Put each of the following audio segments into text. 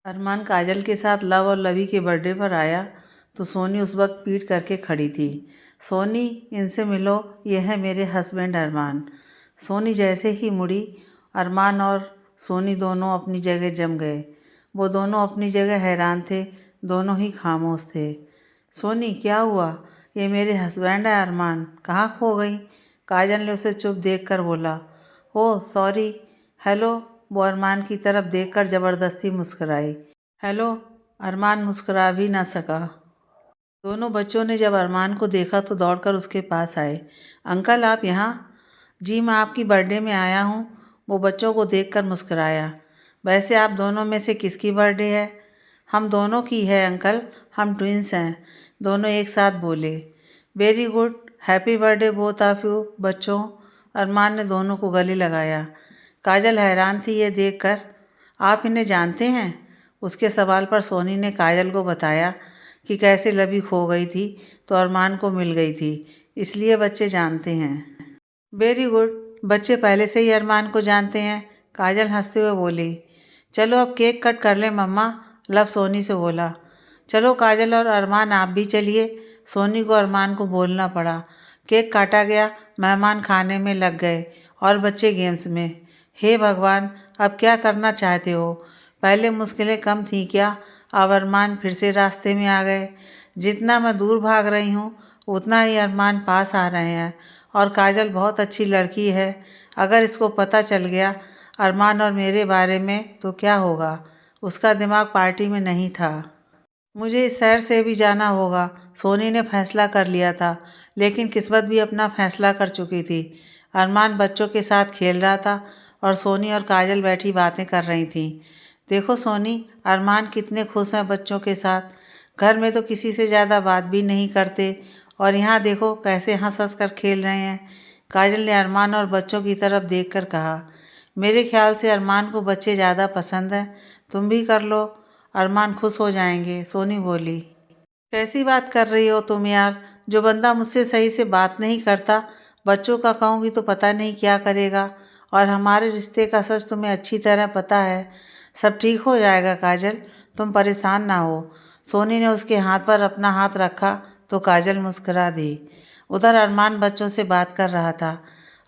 अरमान काजल के साथ लव और लवी के बर्थडे पर आया तो सोनी उस वक्त पीट करके खड़ी थी। सोनी, इनसे मिलो, ये है मेरे हस्बैंड अरमान। सोनी जैसे ही मुड़ी, अरमान और सोनी दोनों अपनी जगह जम गए। वो दोनों अपनी जगह हैरान थे, दोनों ही खामोश थे। सोनी, क्या हुआ? ये मेरे हस्बैंड है अरमान, कहाँ खो गई? काजल ने उसे चुप देखकर बोला। Oh sorry. हेलो। वो अरमान की तरफ देखकर ज़बरदस्ती मुस्कुराई। हेलो। अरमान मुस्कुरा भी ना सका। दोनों बच्चों ने जब अरमान को देखा तो दौड़कर उसके पास आए। अंकल, आप यहाँ? जी, मैं आपकी बर्थडे में आया हूँ। वो बच्चों को देखकर मुस्कुराया। वैसे आप दोनों में से किसकी बर्थडे है? हम दोनों की है अंकल, हम ट्विंस हैं। दोनों एक साथ बोले। Very good, happy birthday both of you बच्चों। अरमान ने दोनों को गले लगाया। काजल हैरान थी ये देखकर। आप इन्हें जानते हैं? उसके सवाल पर सोनी ने काजल को बताया कि कैसे लवी खो गई थी तो अरमान को मिल गई थी, इसलिए बच्चे जानते हैं। वेरी गुड, बच्चे पहले से ही अरमान को जानते हैं। काजल हंसते हुए बोली। चलो अब केक कट कर लें मम्मा, लव सोनी से बोला। चलो काजल और अरमान, आप भी चलिए। सोनी को अरमान को बोलना पड़ा। केक काटा गया, मेहमान खाने में लग गए और बच्चे गेम्स में। हे भगवान, अब क्या करना चाहते हो? पहले मुश्किलें कम थी क्या? अब अरमान फिर से रास्ते में आ गए। जितना मैं दूर भाग रही हूँ उतना ही अरमान पास आ रहे हैं। और काजल बहुत अच्छी लड़की है। अगर इसको पता चल गया अरमान और मेरे बारे में तो क्या होगा? उसका दिमाग पार्टी में नहीं था। मुझे इस शहर से भी जाना होगा। सोनी ने फैसला कर लिया था, लेकिन किस्मत भी अपना फैसला कर चुकी थी। अरमान बच्चों के साथ खेल रहा था और सोनी और काजल बैठी बातें कर रही थीं। देखो सोनी, अरमान कितने खुश हैं बच्चों के साथ। घर में तो किसी से ज़्यादा बात भी नहीं करते और यहाँ देखो कैसे हंस हंस कर खेल रहे हैं। काजल ने अरमान और बच्चों की तरफ देखकर कहा। मेरे ख्याल से अरमान को बच्चे ज़्यादा पसंद हैं। तुम भी कर लो, अरमान खुश हो जाएंगे, सोनी बोली। कैसी बात कर रही हो तुम यार? जो बंदा मुझसे सही से बात नहीं करता, बच्चों का कहूँगी तो पता नहीं क्या करेगा। और हमारे रिश्ते का सच तुम्हें अच्छी तरह पता है। सब ठीक हो जाएगा काजल, तुम परेशान ना हो। सोनी ने उसके हाथ पर अपना हाथ रखा तो काजल मुस्कुरा दी। उधर अरमान बच्चों से बात कर रहा था।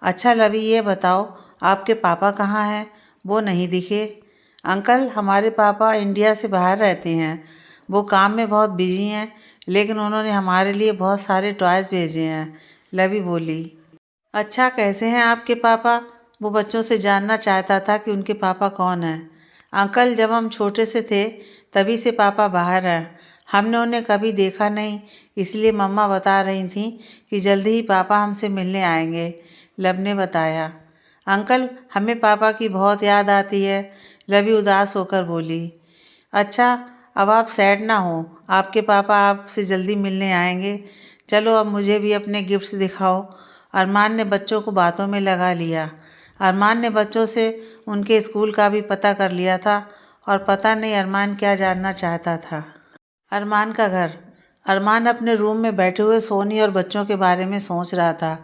अच्छा लवी, ये बताओ आपके पापा कहाँ हैं? वो नहीं दिखे। अंकल, हमारे पापा इंडिया से बाहर रहते हैं। वो काम में बहुत बिजी हैं, लेकिन उन्होंने हमारे लिए बहुत सारे टॉयज़ भेजे हैं, लवी बोली। अच्छा, कैसे हैं आपके पापा? वो बच्चों से जानना चाहता था कि उनके पापा कौन हैं। अंकल, जब हम छोटे से थे तभी से पापा बाहर हैं। हमने उन्हें कभी देखा नहीं, इसलिए मम्मा बता रही थी कि जल्दी ही पापा हमसे मिलने आएंगे, लब ने बताया। अंकल, हमें पापा की बहुत याद आती है, लवी उदास होकर बोली। अच्छा, अब आप सैड ना हो, आपके पापा आपसे जल्दी मिलने आएंगे। चलो अब मुझे भी अपने गिफ्ट्स दिखाओ। अरमान ने बच्चों को बातों में लगा लिया। अरमान ने बच्चों से उनके स्कूल का भी पता कर लिया था और पता नहीं अरमान क्या जानना चाहता था। अरमान का घर। अरमान अपने रूम में बैठे हुए सोनी और बच्चों के बारे में सोच रहा था।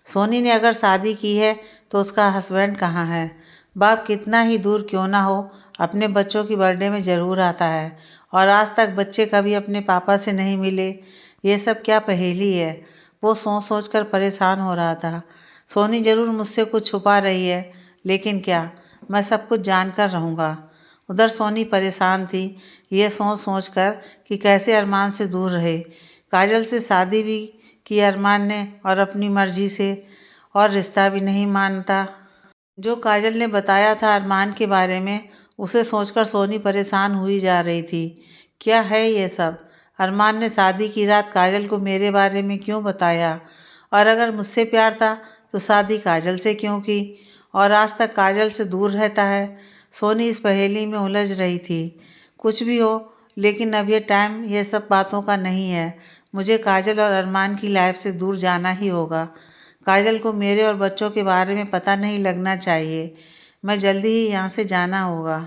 सोनी ने अगर शादी की है तो उसका हस्बैंड कहाँ है? बाप कितना ही दूर क्यों ना हो, अपने बच्चों की बर्थडे में ज़रूर आता है और आज तक बच्चे कभी अपने पापा से नहीं मिले। ये सब क्या पहेली है? वो सोच सोच कर परेशान हो रहा था। सोनी ज़रूर मुझसे कुछ छुपा रही है, लेकिन क्या? मैं सब कुछ जान कर रहूँगा। उधर सोनी परेशान थी, ये सोच सोच कर कि कैसे अरमान से दूर रहे। काजल से शादी भी की अरमान ने और अपनी मर्जी से, और रिश्ता भी नहीं मानता। जो काजल ने बताया था अरमान के बारे में, उसे सोचकर सोनी परेशान हुई जा रही थी। क्या है ये सब? अरमान ने शादी की रात काजल को मेरे बारे में क्यों बताया? और अगर मुझसे प्यार था तो शादी काजल से क्यों की? और आज तक काजल से दूर रहता है। सोनी इस पहेली में उलझ रही थी। कुछ भी हो, लेकिन अब ये टाइम ये सब बातों का नहीं है। मुझे काजल और अरमान की लाइफ से दूर जाना ही होगा। काजल को मेरे और बच्चों के बारे में पता नहीं लगना चाहिए। मैं जल्दी ही यहाँ से जाना होगा।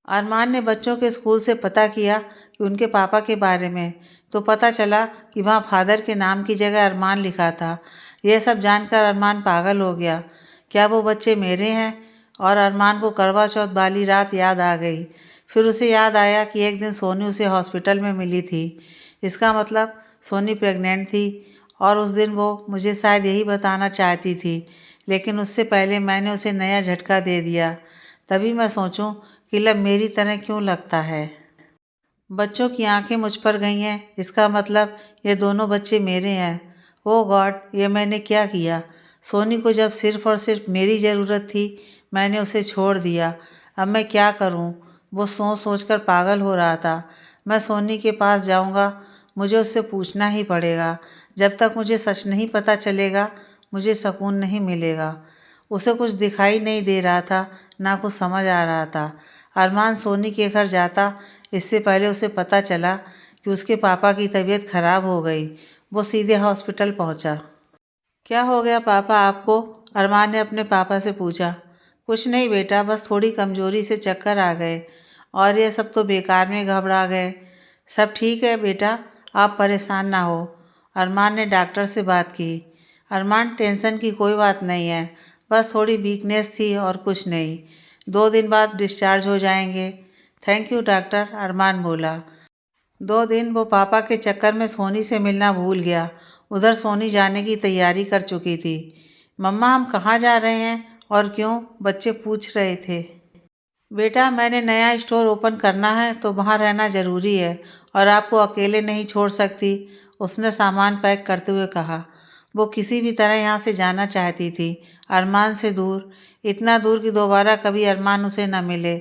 अरमान ने बच्चों के स्कूल से पता किया कि उनके पापा के बारे में, तो पता चला कि वहाँ फादर के नाम की जगह अरमान लिखा था। यह सब जानकर अरमान पागल हो गया। क्या वो बच्चे मेरे हैं? और अरमान को करवा चौथ वाली रात याद आ गई। फिर उसे याद आया कि एक दिन सोनी उसे हॉस्पिटल में मिली थी। इसका मतलब सोनी प्रेग्नेंट थी और उस दिन वो मुझे शायद यही बताना चाहती थी, लेकिन उससे पहले मैंने उसे नया झटका दे दिया। तभी मैं सोचूं कि लब मेरी तरह क्यों लगता है। बच्चों की आंखें मुझ पर गई हैं, इसका मतलब ये दोनों बच्चे मेरे हैं। ओह गॉड, ये मैंने क्या किया। सोनी को जब सिर्फ और सिर्फ मेरी ज़रूरत थी, मैंने उसे छोड़ दिया। अब मैं क्या करूं? वो सोच सोच कर पागल हो रहा था। मैं सोनी के पास जाऊंगा, मुझे उससे पूछना ही पड़ेगा। जब तक मुझे सच नहीं पता चलेगा, मुझे सुकून नहीं मिलेगा। उसे कुछ दिखाई नहीं दे रहा था, ना कुछ समझ आ रहा था। अरमान सोनी के घर जाता, इससे पहले उसे पता चला कि उसके पापा की तबीयत खराब हो गई। वो सीधे हॉस्पिटल पहुंचा। क्या हो गया पापा आपको? अरमान ने अपने पापा से पूछा। कुछ नहीं बेटा, बस थोड़ी कमजोरी से चक्कर आ गए और ये सब तो बेकार में घबरा गए। सब ठीक है बेटा, आप परेशान ना हो। अरमान ने डॉक्टर से बात की। अरमान, टेंशन की कोई बात नहीं है, बस थोड़ी वीकनेस थी और कुछ नहीं। 2 दिन बाद डिस्चार्ज हो जाएंगे। थैंक यू डॉक्टर, अरमान बोला। 2 दिन वो पापा के चक्कर में सोनी से मिलना भूल गया। उधर सोनी जाने की तैयारी कर चुकी थी। मम्मा, हम कहाँ जा रहे हैं और क्यों? बच्चे पूछ रहे थे। बेटा, मैंने नया स्टोर ओपन करना है तो वहाँ रहना ज़रूरी है और आपको अकेले नहीं छोड़ सकती, उसने सामान पैक करते हुए कहा। वो किसी भी तरह यहाँ से जाना चाहती थी, अरमान से दूर, इतना दूर कि दोबारा कभी अरमान उसे न मिले।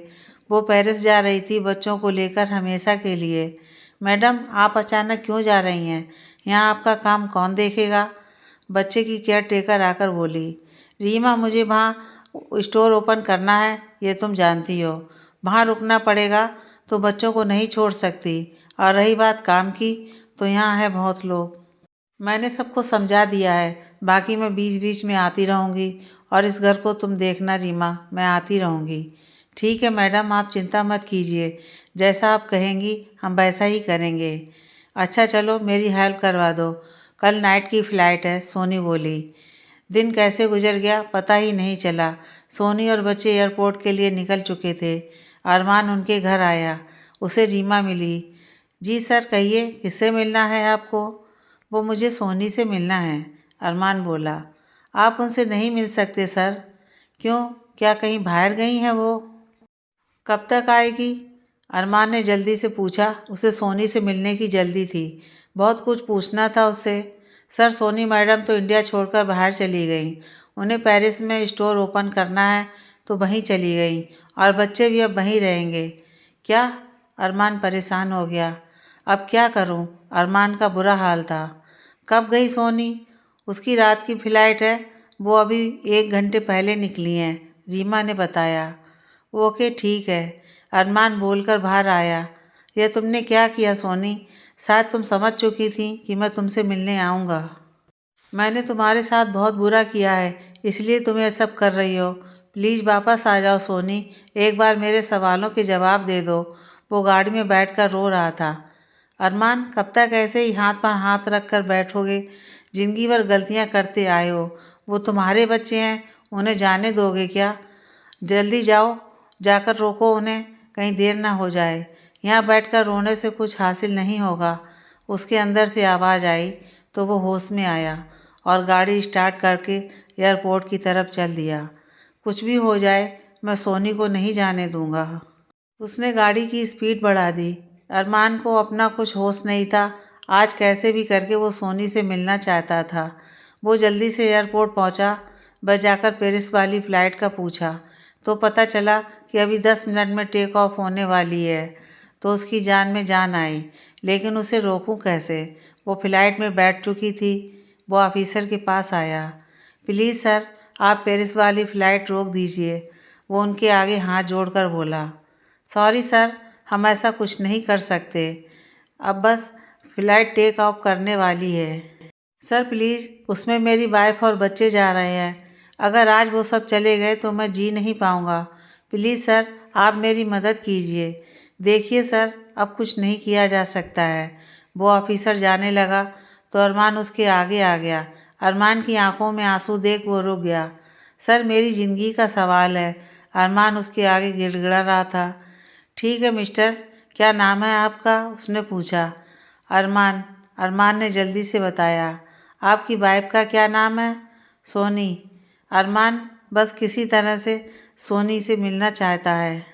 वो पेरिस जा रही थी बच्चों को लेकर, हमेशा के लिए। मैडम, आप अचानक क्यों जा रही हैं? यहाँ आपका काम कौन देखेगा? बच्चे की केयर टेकर आकर बोली। रीमा, मुझे वहाँ स्टोर ओपन करना है, ये तुम जानती हो। वहाँ रुकना पड़ेगा तो बच्चों को नहीं छोड़ सकती। और रही बात काम की, तो यहाँ है बहुत लोग। मैंने सबको समझा दिया है, बाकी मैं बीच बीच में आती रहूँगी और इस घर को तुम देखना रीमा, मैं आती रहूँगी। ठीक है मैडम, आप चिंता मत कीजिए, जैसा आप कहेंगी हम वैसा ही करेंगे। अच्छा चलो, मेरी हेल्प करवा दो, कल नाइट की फ़्लाइट है, सोनी बोली। दिन कैसे गुजर गया पता ही नहीं चला। सोनी और बच्चे एयरपोर्ट के लिए निकल चुके थे। अरमान उनके घर आया, उसे रीमा मिली। जी सर, कहिए किससे मिलना है आपको? वो मुझे सोनी से मिलना है, अरमान बोला। आप उनसे नहीं मिल सकते सर। क्यों, क्या कहीं बाहर गई हैं वो? कब तक आएगी? अरमान ने जल्दी से पूछा। उसे सोनी से मिलने की जल्दी थी, बहुत कुछ पूछना था उससे। सर, सोनी मैडम तो इंडिया छोड़कर बाहर चली गई, उन्हें पेरिस में स्टोर ओपन करना है तो वहीं चली गई और बच्चे भी अब वहीं रहेंगे। क्या? अरमान परेशान हो गया। अब क्या करूं? अरमान का बुरा हाल था। कब गई सोनी? उसकी रात की फ़्लाइट है, वो अभी 1 घंटे पहले निकली हैं, रीमा ने बताया। ओके ठीक है, अरमान बोलकर बाहर आया। यह तुमने क्या किया सोनी? शायद तुम समझ चुकी थी कि मैं तुमसे मिलने आऊँगा। मैंने तुम्हारे साथ बहुत बुरा किया है, इसलिए तुम ये सब कर रही हो। प्लीज़ वापस आ जाओ सोनी, एक बार मेरे सवालों के जवाब दे दो। वो गाड़ी में बैठकर रो रहा था। अरमान, कब तक ऐसे ही हाथ पर हाथ रख कर बैठोगे? ज़िंदगी भर गलतियाँ करते आए हो। वो तुम्हारे बच्चे हैं, उन्हें जाने दोगे क्या? जल्दी जाओ, जाकर रोको उन्हें, कहीं देर ना हो जाए। यहाँ बैठकर रोने से कुछ हासिल नहीं होगा। उसके अंदर से आवाज़ आई तो वो होश में आया और गाड़ी स्टार्ट करके एयरपोर्ट की तरफ चल दिया। कुछ भी हो जाए, मैं सोनी को नहीं जाने दूंगा। उसने गाड़ी की स्पीड बढ़ा दी। अरमान को अपना कुछ होश नहीं था। आज कैसे भी करके वो सोनी से मिलना चाहता था। वो जल्दी से एयरपोर्ट पहुंचा। बस जाकर पेरिस वाली फ़्लाइट का पूछा तो पता चला कि अभी 10 मिनट में टेक ऑफ होने वाली है। तो उसकी जान में जान आई, लेकिन उसे रोकूं कैसे? वो फ़्लाइट में बैठ चुकी थी। वो ऑफिसर के पास आया। प्लीज़ सर, आप पेरिस वाली फ़्लाइट रोक दीजिए, वो उनके आगे हाथ जोड़कर बोला। सॉरी सर, हम ऐसा कुछ नहीं कर सकते, अब बस फ़्लाइट टेक ऑफ करने वाली है। सर प्लीज़, उसमें मेरी वाइफ और बच्चे जा रहे हैं, अगर आज वो सब चले गए तो मैं जी नहीं पाऊँगा। प्लीज़ सर, आप मेरी मदद कीजिए। देखिए सर, अब कुछ नहीं किया जा सकता है। वो ऑफिसर जाने लगा तो अरमान उसके आगे आ गया। अरमान की आंखों में आंसू देख वो रुक गया। सर, मेरी ज़िंदगी का सवाल है, अरमान उसके आगे गिड़गिड़ा रहा था। ठीक है मिस्टर, क्या नाम है आपका? उसने पूछा। अरमान। अरमान ने जल्दी से बताया। आपकी वाइफ का क्या नाम है? सोनी। अरमान बस किसी तरह से सोनी से मिलना चाहता है।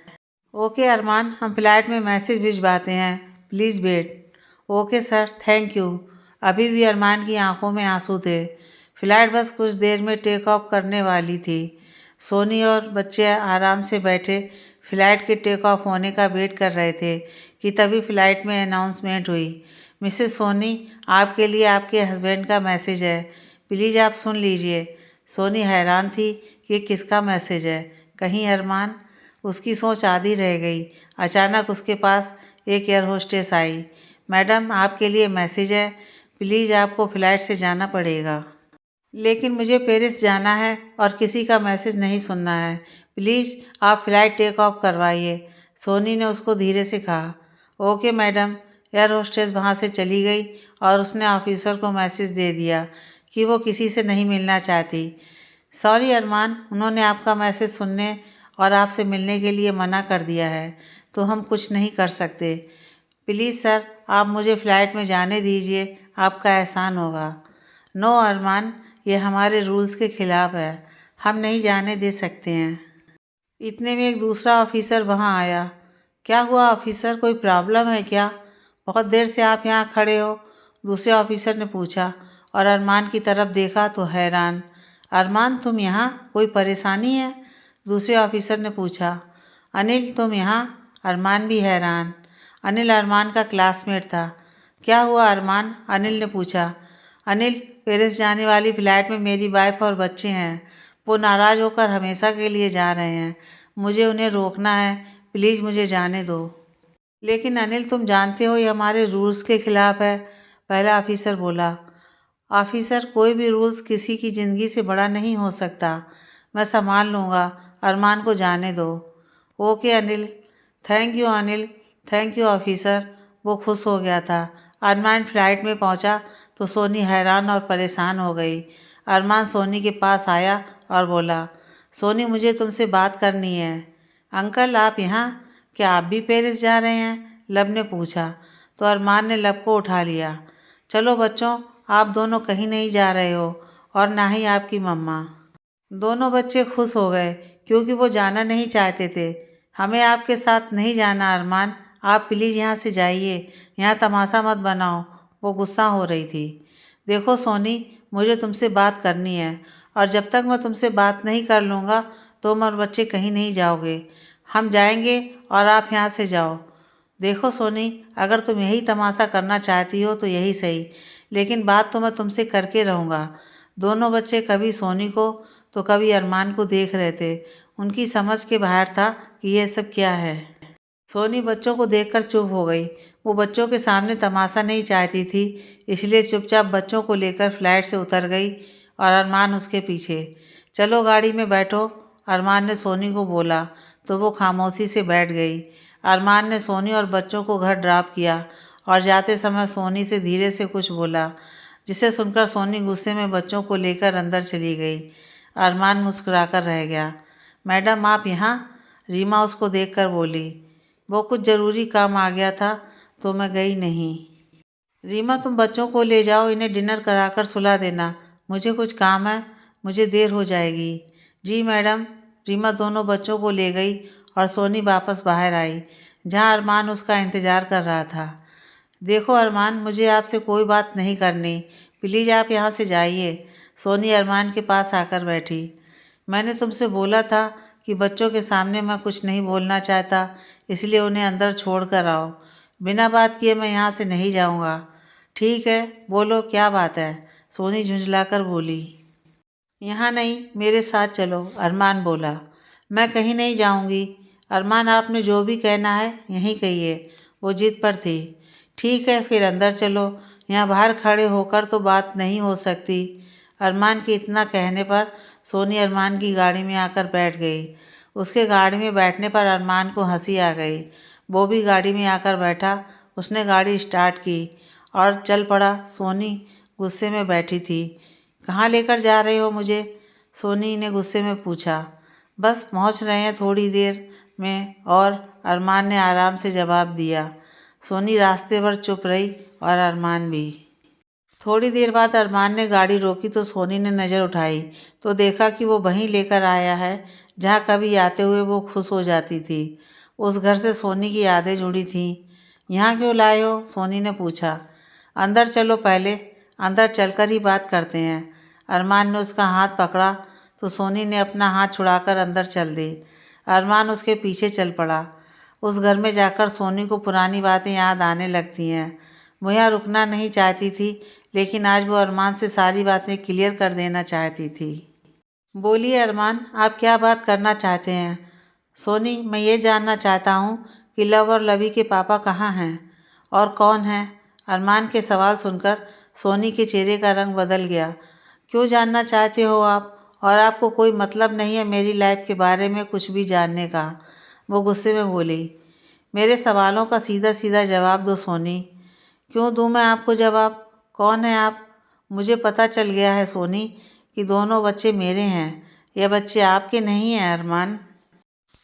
ओके अरमान, हम फ्लाइट में मैसेज भिजवाते हैं, please wait. Okay sir, thank you. अभी भी अरमान की आंखों में आंसू थे। फ्लाइट बस कुछ देर में टेक ऑफ करने वाली थी। सोनी और बच्चे आराम से बैठे फ्लाइट के टेक ऑफ होने का वेट कर रहे थे कि तभी फ्लाइट में अनाउंसमेंट हुई। मिसेस सोनी, आपके लिए आपके हस्बैंड का मैसेज है, प्लीज़ आप सुन लीजिए। सोनी हैरान थी कि किसका मैसेज है। कहीं अरमान? उसकी सोच आधी रह गई। अचानक उसके पास एक एयर होस्टेस आई। मैडम, आपके लिए मैसेज है, प्लीज़ आपको फ़्लाइट से जाना पड़ेगा। लेकिन मुझे पेरिस जाना है और किसी का मैसेज नहीं सुनना है, प्लीज़ आप फ़्लाइट टेक ऑफ करवाइए। सोनी ने उसको धीरे से कहा। Okay madam. एयर होस्टेस वहाँ से चली गई और उसने ऑफिसर को मैसेज दे दिया कि वो किसी से नहीं मिलना चाहती। सॉरी अरमान, उन्होंने आपका मैसेज सुनने और आपसे मिलने के लिए मना कर दिया है, तो हम कुछ नहीं कर सकते। प्लीज़ सर, आप मुझे फ़्लाइट में जाने दीजिए, आपका एहसान होगा। नो अरमान, ये हमारे रूल्स के ख़िलाफ़ है, हम नहीं जाने दे सकते हैं। इतने में एक दूसरा ऑफिसर वहाँ आया। क्या हुआ ऑफिसर, कोई प्रॉब्लम है क्या? बहुत देर से आप यहाँ खड़े हो? दूसरे ऑफिसर ने पूछा और अरमान की तरफ देखा तो हैरान। अरमान, तुम यहाँ, कोई परेशानी है? दूसरे ऑफिसर ने पूछा। अनिल, तुम यहाँ? अरमान भी हैरान। अनिल अरमान का क्लासमेट था। क्या हुआ अरमान? अनिल ने पूछा। अनिल, पेरिस जाने वाली फ़्लाइट में मेरी वाइफ और बच्चे हैं। वो नाराज़ होकर हमेशा के लिए जा रहे हैं। मुझे उन्हें रोकना है, प्लीज़ मुझे जाने दो। लेकिन अनिल, तुम जानते हो ये हमारे रूल्स के ख़िलाफ़ है, पहला ऑफिसर बोला। ऑफिसर, कोई भी रूल्स किसी की ज़िंदगी से बड़ा नहीं हो सकता। मैं संभाल लूँगा, अरमान को जाने दो। Okay Anil. Thank you Anil. Thank you officer. वो खुश हो गया था। अरमान फ्लाइट में पहुंचा तो सोनी हैरान और परेशान हो गई। अरमान सोनी के पास आया और बोला, सोनी, मुझे तुमसे बात करनी है। अंकल, आप यहाँ? क्या आप भी पेरिस जा रहे हैं? लब ने पूछा तो अरमान ने लब को उठा लिया। चलो बच्चों, आप दोनों कहीं नहीं जा रहे हो और ना ही आपकी मम्मा। दोनों बच्चे खुश हो गए क्योंकि वो जाना नहीं चाहते थे। हमें आपके साथ नहीं जाना अरमान, आप प्लीज़ यहाँ से जाइए, यहाँ तमाशा मत बनाओ। वो गुस्सा हो रही थी। देखो सोनी, मुझे तुमसे बात करनी है और जब तक मैं तुमसे बात नहीं कर लूँगा तुम और बच्चे कहीं नहीं जाओगे। हम जाएंगे और आप यहाँ से जाओ। देखो सोनी, अगर तुम यही तमाशा करना चाहती हो तो यही सही, लेकिन बात तो मैं तुमसे करके रहूँगा। दोनों बच्चे कभी सोनी को तो कभी अरमान को देख रहे थे। उनकी समझ के बाहर था कि यह सब क्या है। सोनी बच्चों को देखकर चुप हो गई। वो बच्चों के सामने तमाशा नहीं चाहती थी, इसलिए चुपचाप बच्चों को लेकर फ्लाइट से उतर गई और अरमान उसके पीछे। चलो गाड़ी में बैठो, अरमान ने सोनी को बोला तो वो खामोशी से बैठ गई। अरमान ने सोनी और बच्चों को घर ड्रॉप किया और जाते समय सोनी से धीरे से कुछ बोला, जिसे सुनकर सोनी गुस्से में बच्चों को लेकर अंदर चली गई। अरमान मुस्कुराकर रह गया। मैडम, आप यहाँ? रीमा उसको देखकर बोली। वो कुछ ज़रूरी काम आ गया था तो मैं गई नहीं। रीमा, तुम बच्चों को ले जाओ, इन्हें डिनर कराकर सुला देना, मुझे कुछ काम है, मुझे देर हो जाएगी। जी मैडम। रीमा दोनों बच्चों को ले गई और सोनी वापस बाहर आई, जहाँ अरमान उसका इंतज़ार कर रहा था। देखो अरमान, मुझे आपसे कोई बात नहीं करनी, प्लीज़ आप यहाँ से जाइए। सोनी अरमान के पास आकर बैठी। मैंने तुमसे बोला था कि बच्चों के सामने मैं कुछ नहीं बोलना चाहता, इसलिए उन्हें अंदर छोड़ कर आओ। बिना बात किए मैं यहाँ से नहीं जाऊँगा। ठीक है, बोलो क्या बात है? सोनी झुंझलाकर बोली। यहाँ नहीं, मेरे साथ चलो, अरमान बोला। मैं कहीं नहीं जाऊँगी। अरमान, आपने जो भी कहना है यहीं कहिए। वो जिद पर थी। ठीक है, फिर अंदर चलो, यहाँ बाहर खड़े होकर तो बात नहीं हो सकती। अरमान के इतना कहने पर सोनी अरमान की गाड़ी में आकर बैठ गई। उसके गाड़ी में बैठने पर अरमान को हंसी आ गई। वो भी गाड़ी में आकर बैठा। उसने गाड़ी स्टार्ट की और चल पड़ा। सोनी गुस्से में बैठी थी। कहाँ लेकर जा रहे हो मुझे? सोनी ने गुस्से में पूछा। बस पहुँच रहे हैं, थोड़ी देर, में और अरमान ने आराम से जवाब दिया। सोनी रास्ते भर चुप रही और अरमान भी। थोड़ी देर बाद अरमान ने गाड़ी रोकी तो सोनी ने नज़र उठाई तो देखा कि वो वहीं लेकर आया है जहाँ कभी आते हुए वो खुश हो जाती थी। उस घर से सोनी की यादें जुड़ी थीं। यहाँ क्यों लाए हो? सोनी ने पूछा। अंदर चलो पहले, अंदर चलकर ही बात करते हैं। अरमान ने उसका हाथ पकड़ा तो सोनी ने अपना हाथ छुड़ाकर अंदर चल दी। अरमान उसके पीछे चल पड़ा। उस घर में जाकर सोनी को पुरानी बातें याद आने लगती हैं। वो यहाँ रुकना नहीं चाहती थी, लेकिन आज वो अरमान से सारी बातें क्लियर कर देना चाहती थी। बोलिए अरमान, आप क्या बात करना चाहते हैं? सोनी, मैं ये जानना चाहता हूँ कि लव और लवी के पापा कहाँ हैं और कौन हैं? अरमान के सवाल सुनकर सोनी के चेहरे का रंग बदल गया। क्यों जानना चाहते हो आप? और आपको कोई मतलब नहीं है मेरी लाइफ के बारे में कुछ भी जानने का? वो गुस्से में बोली। मेरे सवालों का सीधा सीधा जवाब दो सोनी। क्यों दूँ मैं आपको जवाब? कौन है आप? मुझे पता चल गया है सोनी कि दोनों बच्चे मेरे हैं। ये बच्चे आपके नहीं हैं अरमान।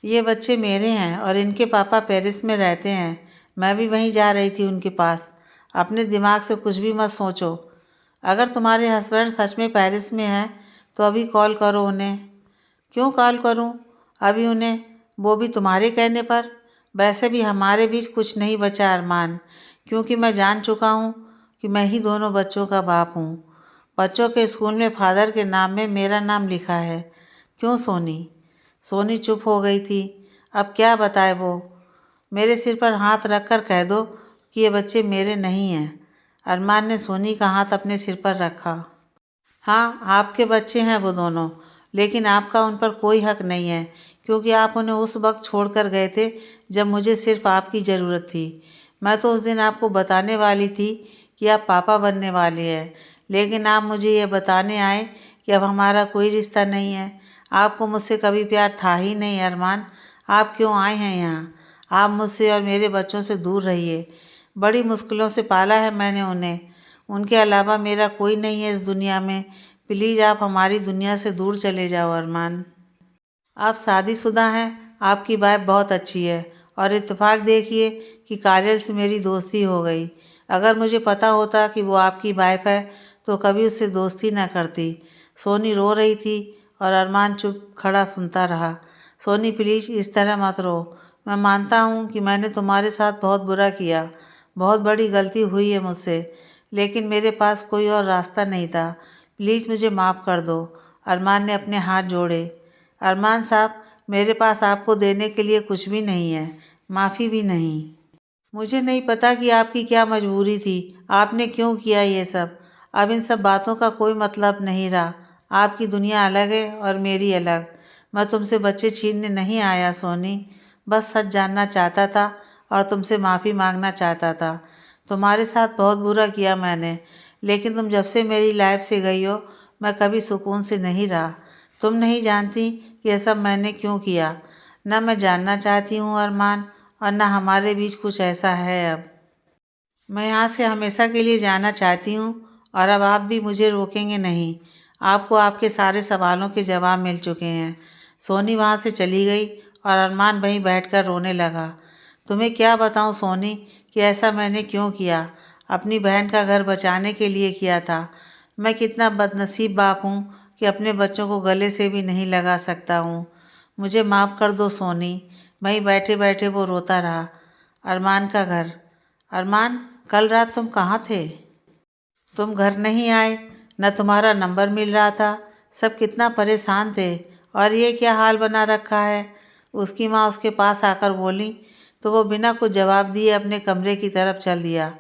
ये बच्चे मेरे हैं और इनके पापा पेरिस में रहते हैं। मैं भी वहीं जा रही थी उनके पास। अपने दिमाग से कुछ भी मत सोचो। अगर तुम्हारे हस्बैंड सच में पेरिस में हैं तो अभी कॉल करो उन्हें। क्यों कॉल करूं अभी उन्हें? वो भी तुम्हारे कहने पर? वैसे भी हमारे बीच कुछ नहीं बचा अरमान, क्योंकि मैं जान चुका हूं कि मैं ही दोनों बच्चों का बाप हूं। बच्चों के स्कूल में फादर के नाम में मेरा नाम लिखा है। क्यों सोनी? सोनी चुप हो गई थी। अब क्या बताए वो? मेरे सिर पर हाथ रख कर कह दो कि ये बच्चे मेरे नहीं हैं। अरमान ने सोनी का हाथ अपने सिर पर रखा। हाँ, आपके बच्चे हैं वो दोनों, लेकिन आपका उन पर कोई हक नहीं है, क्योंकि आप उन्हें उस वक्त छोड़ कर गए थे जब मुझे सिर्फ आपकी ज़रूरत थी। मैं तो उस दिन आपको बताने वाली थी कि आप पापा बनने वाले हैं, लेकिन आप मुझे ये बताने आए कि अब हमारा कोई रिश्ता नहीं है। आपको मुझसे कभी प्यार था ही नहीं अरमान। आप क्यों आए हैं यहाँ? आप मुझसे और मेरे बच्चों से दूर रहिए। बड़ी मुश्किलों से पाला है मैंने उन्हें। उनके अलावा मेरा कोई नहीं है इस दुनिया में। प्लीज़ आप हमारी दुनिया से दूर चले जाओ अरमान। आप शादीशुदा हैं, आपकी वाइफ बहुत अच्छी है और इत्तेफाक देखिए कि काजल से मेरी दोस्ती हो गई। अगर मुझे पता होता कि वो आपकी वाइफ है तो कभी उससे दोस्ती न करती। सोनी रो रही थी और अरमान चुप खड़ा सुनता रहा। सोनी प्लीज़ इस तरह मत रो। मैं मानता हूँ कि मैंने तुम्हारे साथ बहुत बुरा किया, बहुत बड़ी गलती हुई है मुझसे, लेकिन मेरे पास कोई और रास्ता नहीं था। प्लीज़ मुझे माफ़ कर दो। अरमान ने अपने हाथ जोड़े। अरमान साहब, मेरे पास आपको देने के लिए कुछ भी नहीं है, माफ़ी भी नहीं। मुझे नहीं पता कि आपकी क्या मजबूरी थी, आपने क्यों किया ये सब। अब इन सब बातों का कोई मतलब नहीं रहा। आपकी दुनिया अलग है और मेरी अलग। मैं तुमसे बच्चे छीनने नहीं आया सोनी, बस सच जानना चाहता था और तुमसे माफ़ी मांगना चाहता था। तुम्हारे साथ बहुत बुरा किया मैंने, लेकिन तुम जब से मेरी लाइफ से गई हो मैं कभी सुकून से नहीं रहा। तुम नहीं जानती कि यह सब मैंने क्यों किया। न मैं जानना चाहती हूँ अरमान, और न हमारे बीच कुछ ऐसा है अब। मैं यहाँ से हमेशा के लिए जाना चाहती हूँ और अब आप भी मुझे रोकेंगे नहीं। आपको आपके सारे सवालों के जवाब मिल चुके हैं। सोनी वहाँ से चली गई और अरमान वहीं बैठकर रोने लगा। तुम्हें क्या बताऊँ सोनी कि ऐसा मैंने क्यों किया। अपनी बहन का घर बचाने के लिए किया था। मैं कितना बदनसीब बाप हूँ कि अपने बच्चों को गले से भी नहीं लगा सकता हूँ। मुझे माफ़ कर दो सोनी। वहीं बैठे बैठे वो रोता रहा। अरमान का घर। अरमान, कल रात तुम कहाँ थे? तुम घर नहीं आए, न तुम्हारा नंबर मिल रहा था। सब कितना परेशान थे। और ये क्या हाल बना रखा है? उसकी माँ उसके पास आकर बोली तो वो बिना कुछ जवाब दिए अपने कमरे की तरफ चल दिया।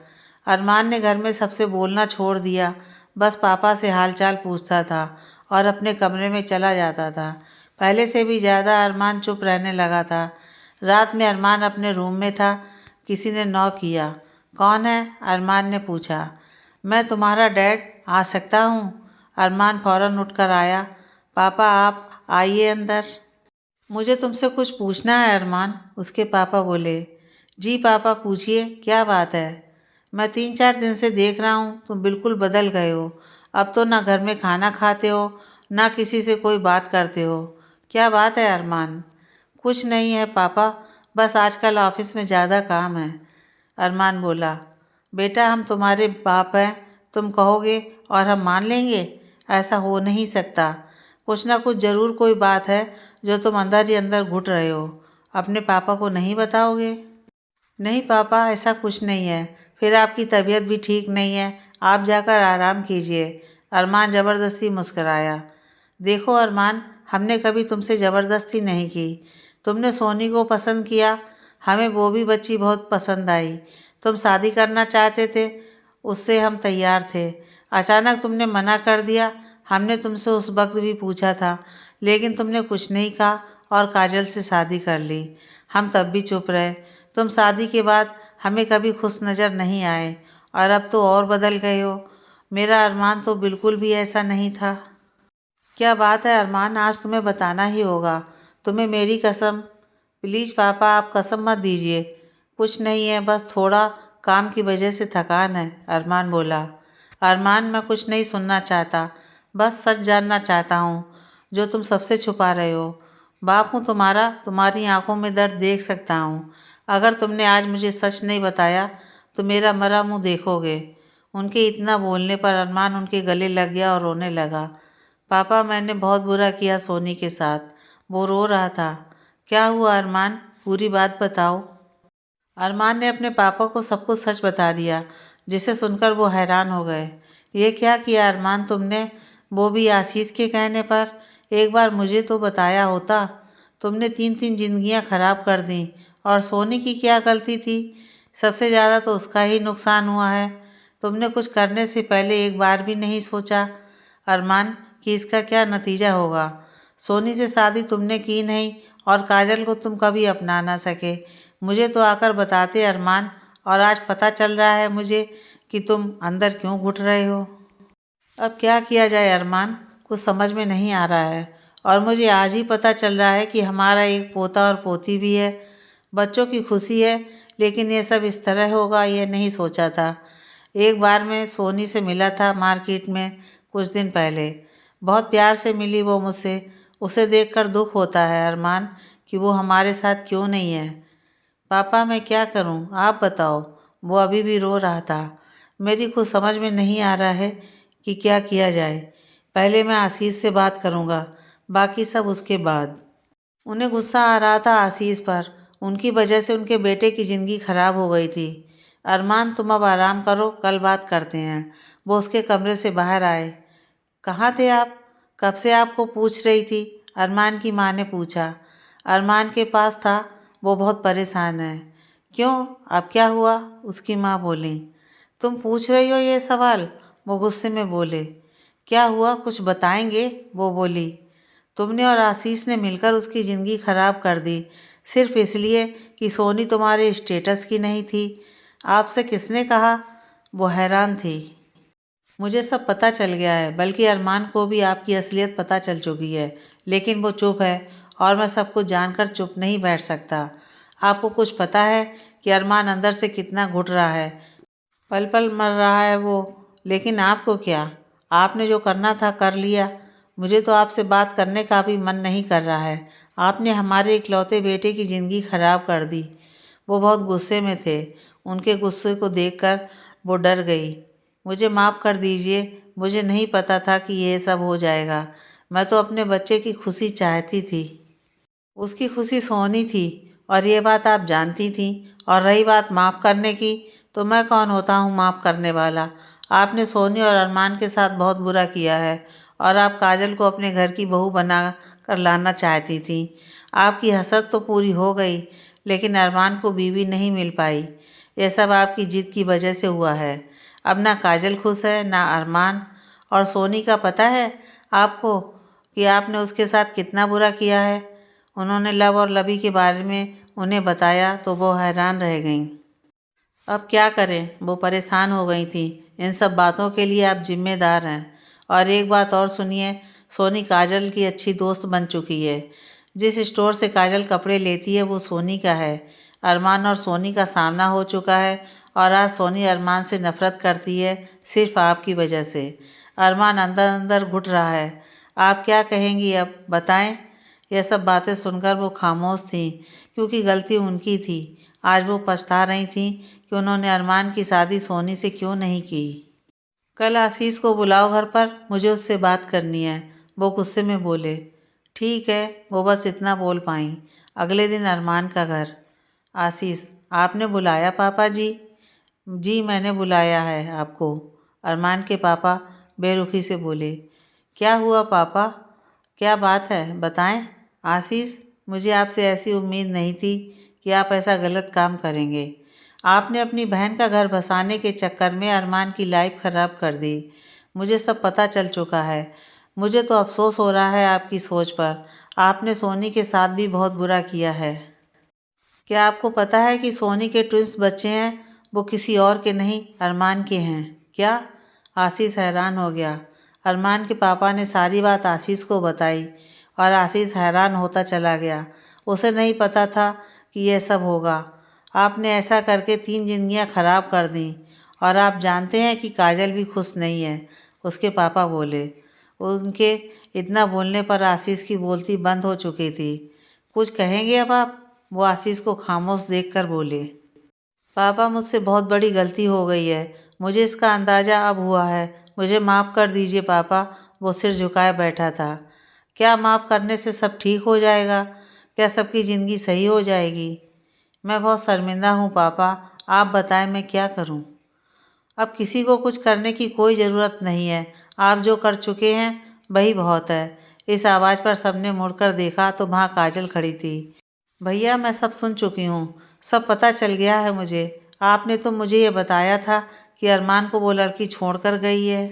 अरमान ने घर में सबसे बोलना छोड़ दिया, बस पापा से हालचाल पूछता था और अपने कमरे में चला जाता था। पहले से भी ज़्यादा अरमान चुप रहने लगा था। रात में अरमान अपने रूम में था। किसी ने नॉक किया। कौन है? अरमान ने पूछा। मैं तुम्हारा डैड, आ सकता हूँ? अरमान फ़ौरन उठकर आया। पापा आप आइए अंदर। मुझे तुमसे कुछ पूछना है अरमान, उसके पापा बोले। जी पापा पूछिए, क्या बात है? मैं 3-4 दिन से देख रहा हूँ तुम बिल्कुल बदल गए हो। अब तो ना घर में खाना खाते हो, ना किसी से कोई बात करते हो। क्या बात है अरमान? कुछ नहीं है पापा, बस आजकल ऑफिस में ज़्यादा काम है। अरमान बोला, बेटा हम तुम्हारे बाप हैं, तुम कहोगे और हम मान लेंगे? ऐसा हो नहीं सकता। कुछ ना कुछ ज़रूर कोई बात है जो तुम अंदर ही अंदर घुट रहे हो। अपने पापा को नहीं बताओगे? नहीं पापा, ऐसा कुछ नहीं है। फिर आपकी तबीयत भी ठीक नहीं है, आप जाकर आराम कीजिए। अरमान ज़बरदस्ती मुस्कराया। देखो अरमान, हमने कभी तुमसे ज़बरदस्ती नहीं की। तुमने सोनी को पसंद किया, हमें वो भी बच्ची बहुत पसंद आई। तुम शादी करना चाहते थे, उससे हम तैयार थे। अचानक तुमने मना कर दिया। हमने तुमसे उस वक्त भी पूछा था, लेकिन तुमने कुछ नहीं कहा और काजल से शादी कर ली। हम तब भी चुप रहे। तुम शादी के बाद हमें कभी खुश नज़र नहीं आए और अब तो और बदल गए हो। मेरा अरमान तो बिल्कुल भी ऐसा नहीं था। क्या बात है अरमान, आज तुम्हें बताना ही होगा। तुम्हें मेरी कसम। प्लीज़ पापा, आप कसम मत दीजिए। कुछ नहीं है, बस थोड़ा काम की वजह से थकान है, अरमान बोला। अरमान, मैं कुछ नहीं सुनना चाहता, बस सच जानना चाहता हूँ जो तुम सबसे छुपा रहे हो। बाप हूँ तुम्हारा, तुम्हारी आंखों में दर्द देख सकता हूँ। अगर तुमने आज मुझे सच नहीं बताया तो मेरा मरा मुँह देखोगे। उनके इतना बोलने पर अरमान उनके गले लग गया और रोने लगा। पापा, मैंने बहुत बुरा किया सोनी के साथ। वो रो रहा था। क्या हुआ अरमान, पूरी बात बताओ। अरमान ने अपने पापा को सब कुछ सच बता दिया, जिसे सुनकर वो हैरान हो गए। ये क्या किया अरमान तुमने, वो भी आशीष के कहने पर? एक बार मुझे तो बताया होता। तुमने 3-3 जिंदगियां खराब कर दी। और सोनी की क्या गलती थी? सबसे ज़्यादा तो उसका ही नुकसान हुआ है। तुमने कुछ करने से पहले एक बार भी नहीं सोचा अरमान कि इसका क्या नतीजा होगा। सोनी से शादी तुमने की नहीं और काजल को तुम कभी अपना ना सके। मुझे तो आकर बताते अरमान, और आज पता चल रहा है मुझे कि तुम अंदर क्यों घुट रहे हो। अब क्या किया जाए अरमान, कुछ समझ में नहीं आ रहा है। और मुझे आज ही पता चल रहा है कि हमारा एक पोता और पोती भी है। बच्चों की खुशी है, लेकिन ये सब इस तरह होगा ये नहीं सोचा था। एक बार मैं सोनी से मिला था मार्केट में कुछ दिन पहले। बहुत प्यार से मिली वो मुझसे। उसे देखकर दुख होता है अरमान कि वो हमारे साथ क्यों नहीं है। पापा, मैं क्या करूं, आप बताओ। वो अभी भी रो रहा था। मेरी कुछ समझ में नहीं आ रहा है कि क्या किया जाए। पहले मैं आशीष से बात करूंगा, बाकी सब उसके बाद। उन्हें गुस्सा आ रहा था आशीष पर। उनकी वजह से उनके बेटे की ज़िंदगी खराब हो गई थी। अरमान, तुम अब आराम करो, कल बात करते हैं। वो उसके कमरे से बाहर आए। कहाँ थे आप? कब से आपको पूछ रही थी, अरमान की माँ ने पूछा। अरमान के पास था, वो बहुत परेशान है। क्यों, अब क्या हुआ? उसकी माँ बोली। तुम पूछ रही हो ये सवाल? वो गुस्से में बोले। क्या हुआ, कुछ बताएंगे? वो बोली। तुमने और आशीष ने मिलकर उसकी ज़िंदगी खराब कर दी, सिर्फ इसलिए कि सोनी तुम्हारे स्टेटस की नहीं थी। आपसे किसने कहा? वो हैरान थी। मुझे सब पता चल गया है, बल्कि अरमान को भी आपकी असलियत पता चल चुकी है, लेकिन वो चुप है और मैं सब कुछ जानकर चुप नहीं बैठ सकता। आपको कुछ पता है कि अरमान अंदर से कितना घुट रहा है, पल पल मर रहा है वो। लेकिन आपको क्या, आपने जो करना था कर लिया। मुझे तो आपसे बात करने का भी मन नहीं कर रहा है। आपने हमारे इकलौते बेटे की ज़िंदगी खराब कर दी। वो बहुत गुस्से में थे। उनके गुस्से को देखकर वो डर गई। मुझे माफ़ कर दीजिए, मुझे नहीं पता था कि ये सब हो जाएगा। मैं तो अपने बच्चे की खुशी चाहती थी। उसकी खुशी सोनी थी और ये बात आप जानती थी। और रही बात माफ़ करने की, तो मैं कौन होता हूँ माफ़ करने वाला। आपने सोनी और अरमान के साथ बहुत बुरा किया है और आप काजल को अपने घर की बहू बना कर लाना चाहती थी। आपकी हसरत तो पूरी हो गई, लेकिन अरमान को बीवी नहीं मिल पाई। यह सब आपकी जिद की वजह से हुआ है। अब ना काजल खुश है, ना अरमान। और सोनी का पता है आपको कि आपने उसके साथ कितना बुरा किया है? उन्होंने लव और लवी के बारे में उन्हें बताया तो वो हैरान रह गईं। अब क्या करें, वो परेशान हो गई थी। इन सब बातों के लिए आप जिम्मेदार हैं। और एक बात और सुनिए, सोनी काजल की अच्छी दोस्त बन चुकी है। जिस स्टोर से काजल कपड़े लेती है वो सोनी का है। अरमान और सोनी का सामना हो चुका है और आज सोनी अरमान से नफरत करती है, सिर्फ आपकी वजह से। अरमान अंदर अंदर घुट रहा है। आप क्या कहेंगी अब बताएं? यह सब बातें सुनकर वो खामोश थीं, क्योंकि गलती उनकी थी। आज वो पछता रही थीं कि उन्होंने अरमान की शादी सोनी से क्यों नहीं की। कल आशीष को बुलाओ घर पर, मुझे उससे बात करनी है, वो गुस्से में बोले। ठीक है, वो बस इतना बोल पाई। अगले दिन अरमान का घर। आशीष, आपने बुलाया पापा जी? जी मैंने बुलाया है आपको, अरमान के पापा बेरुखी से बोले। क्या हुआ पापा, क्या बात है, बताएं। आशीष, मुझे आपसे ऐसी उम्मीद नहीं थी कि आप ऐसा गलत काम करेंगे। आपने अपनी बहन का घर बसाने के चक्कर में अरमान की लाइफ ख़राब कर दी। मुझे सब पता चल चुका है। मुझे तो अफसोस हो रहा है आपकी सोच पर। आपने सोनी के साथ भी बहुत बुरा किया है। क्या आपको पता है कि सोनी के ट्विंस बच्चे हैं, वो किसी और के नहीं अरमान के हैं? क्या? आशीष हैरान हो गया। अरमान के पापा ने सारी बात आशीष को बताई और आशीष हैरान होता चला गया। उसे नहीं पता था कि यह सब होगा। आपने ऐसा करके 3 जिंदगियां खराब कर दी और आप जानते हैं कि काजल भी खुश नहीं है, उसके पापा बोले। उनके इतना बोलने पर आशीष की बोलती बंद हो चुकी थी। कुछ कहेंगे अब आप? वो आशीष को खामोश देखकर बोले। पापा, मुझसे बहुत बड़ी गलती हो गई है, मुझे इसका अंदाज़ा अब हुआ है, मुझे माफ़ कर दीजिए पापा। वो सिर झुकाए बैठा था। क्या माफ़ करने से सब ठीक हो जाएगा? क्या सबकी ज़िंदगी सही हो जाएगी? मैं बहुत शर्मिंदा हूँ पापा, आप बताएं मैं क्या करूँ? अब किसी को कुछ करने की कोई ज़रूरत नहीं है, आप जो कर चुके हैं वही बहुत है। इस आवाज़ पर सबने मुड़कर देखा तो वहाँ काजल खड़ी थी। भैया, मैं सब सुन चुकी हूँ, सब पता चल गया है मुझे। आपने तो मुझे ये बताया था कि अरमान को वो लड़की छोड़कर गई है,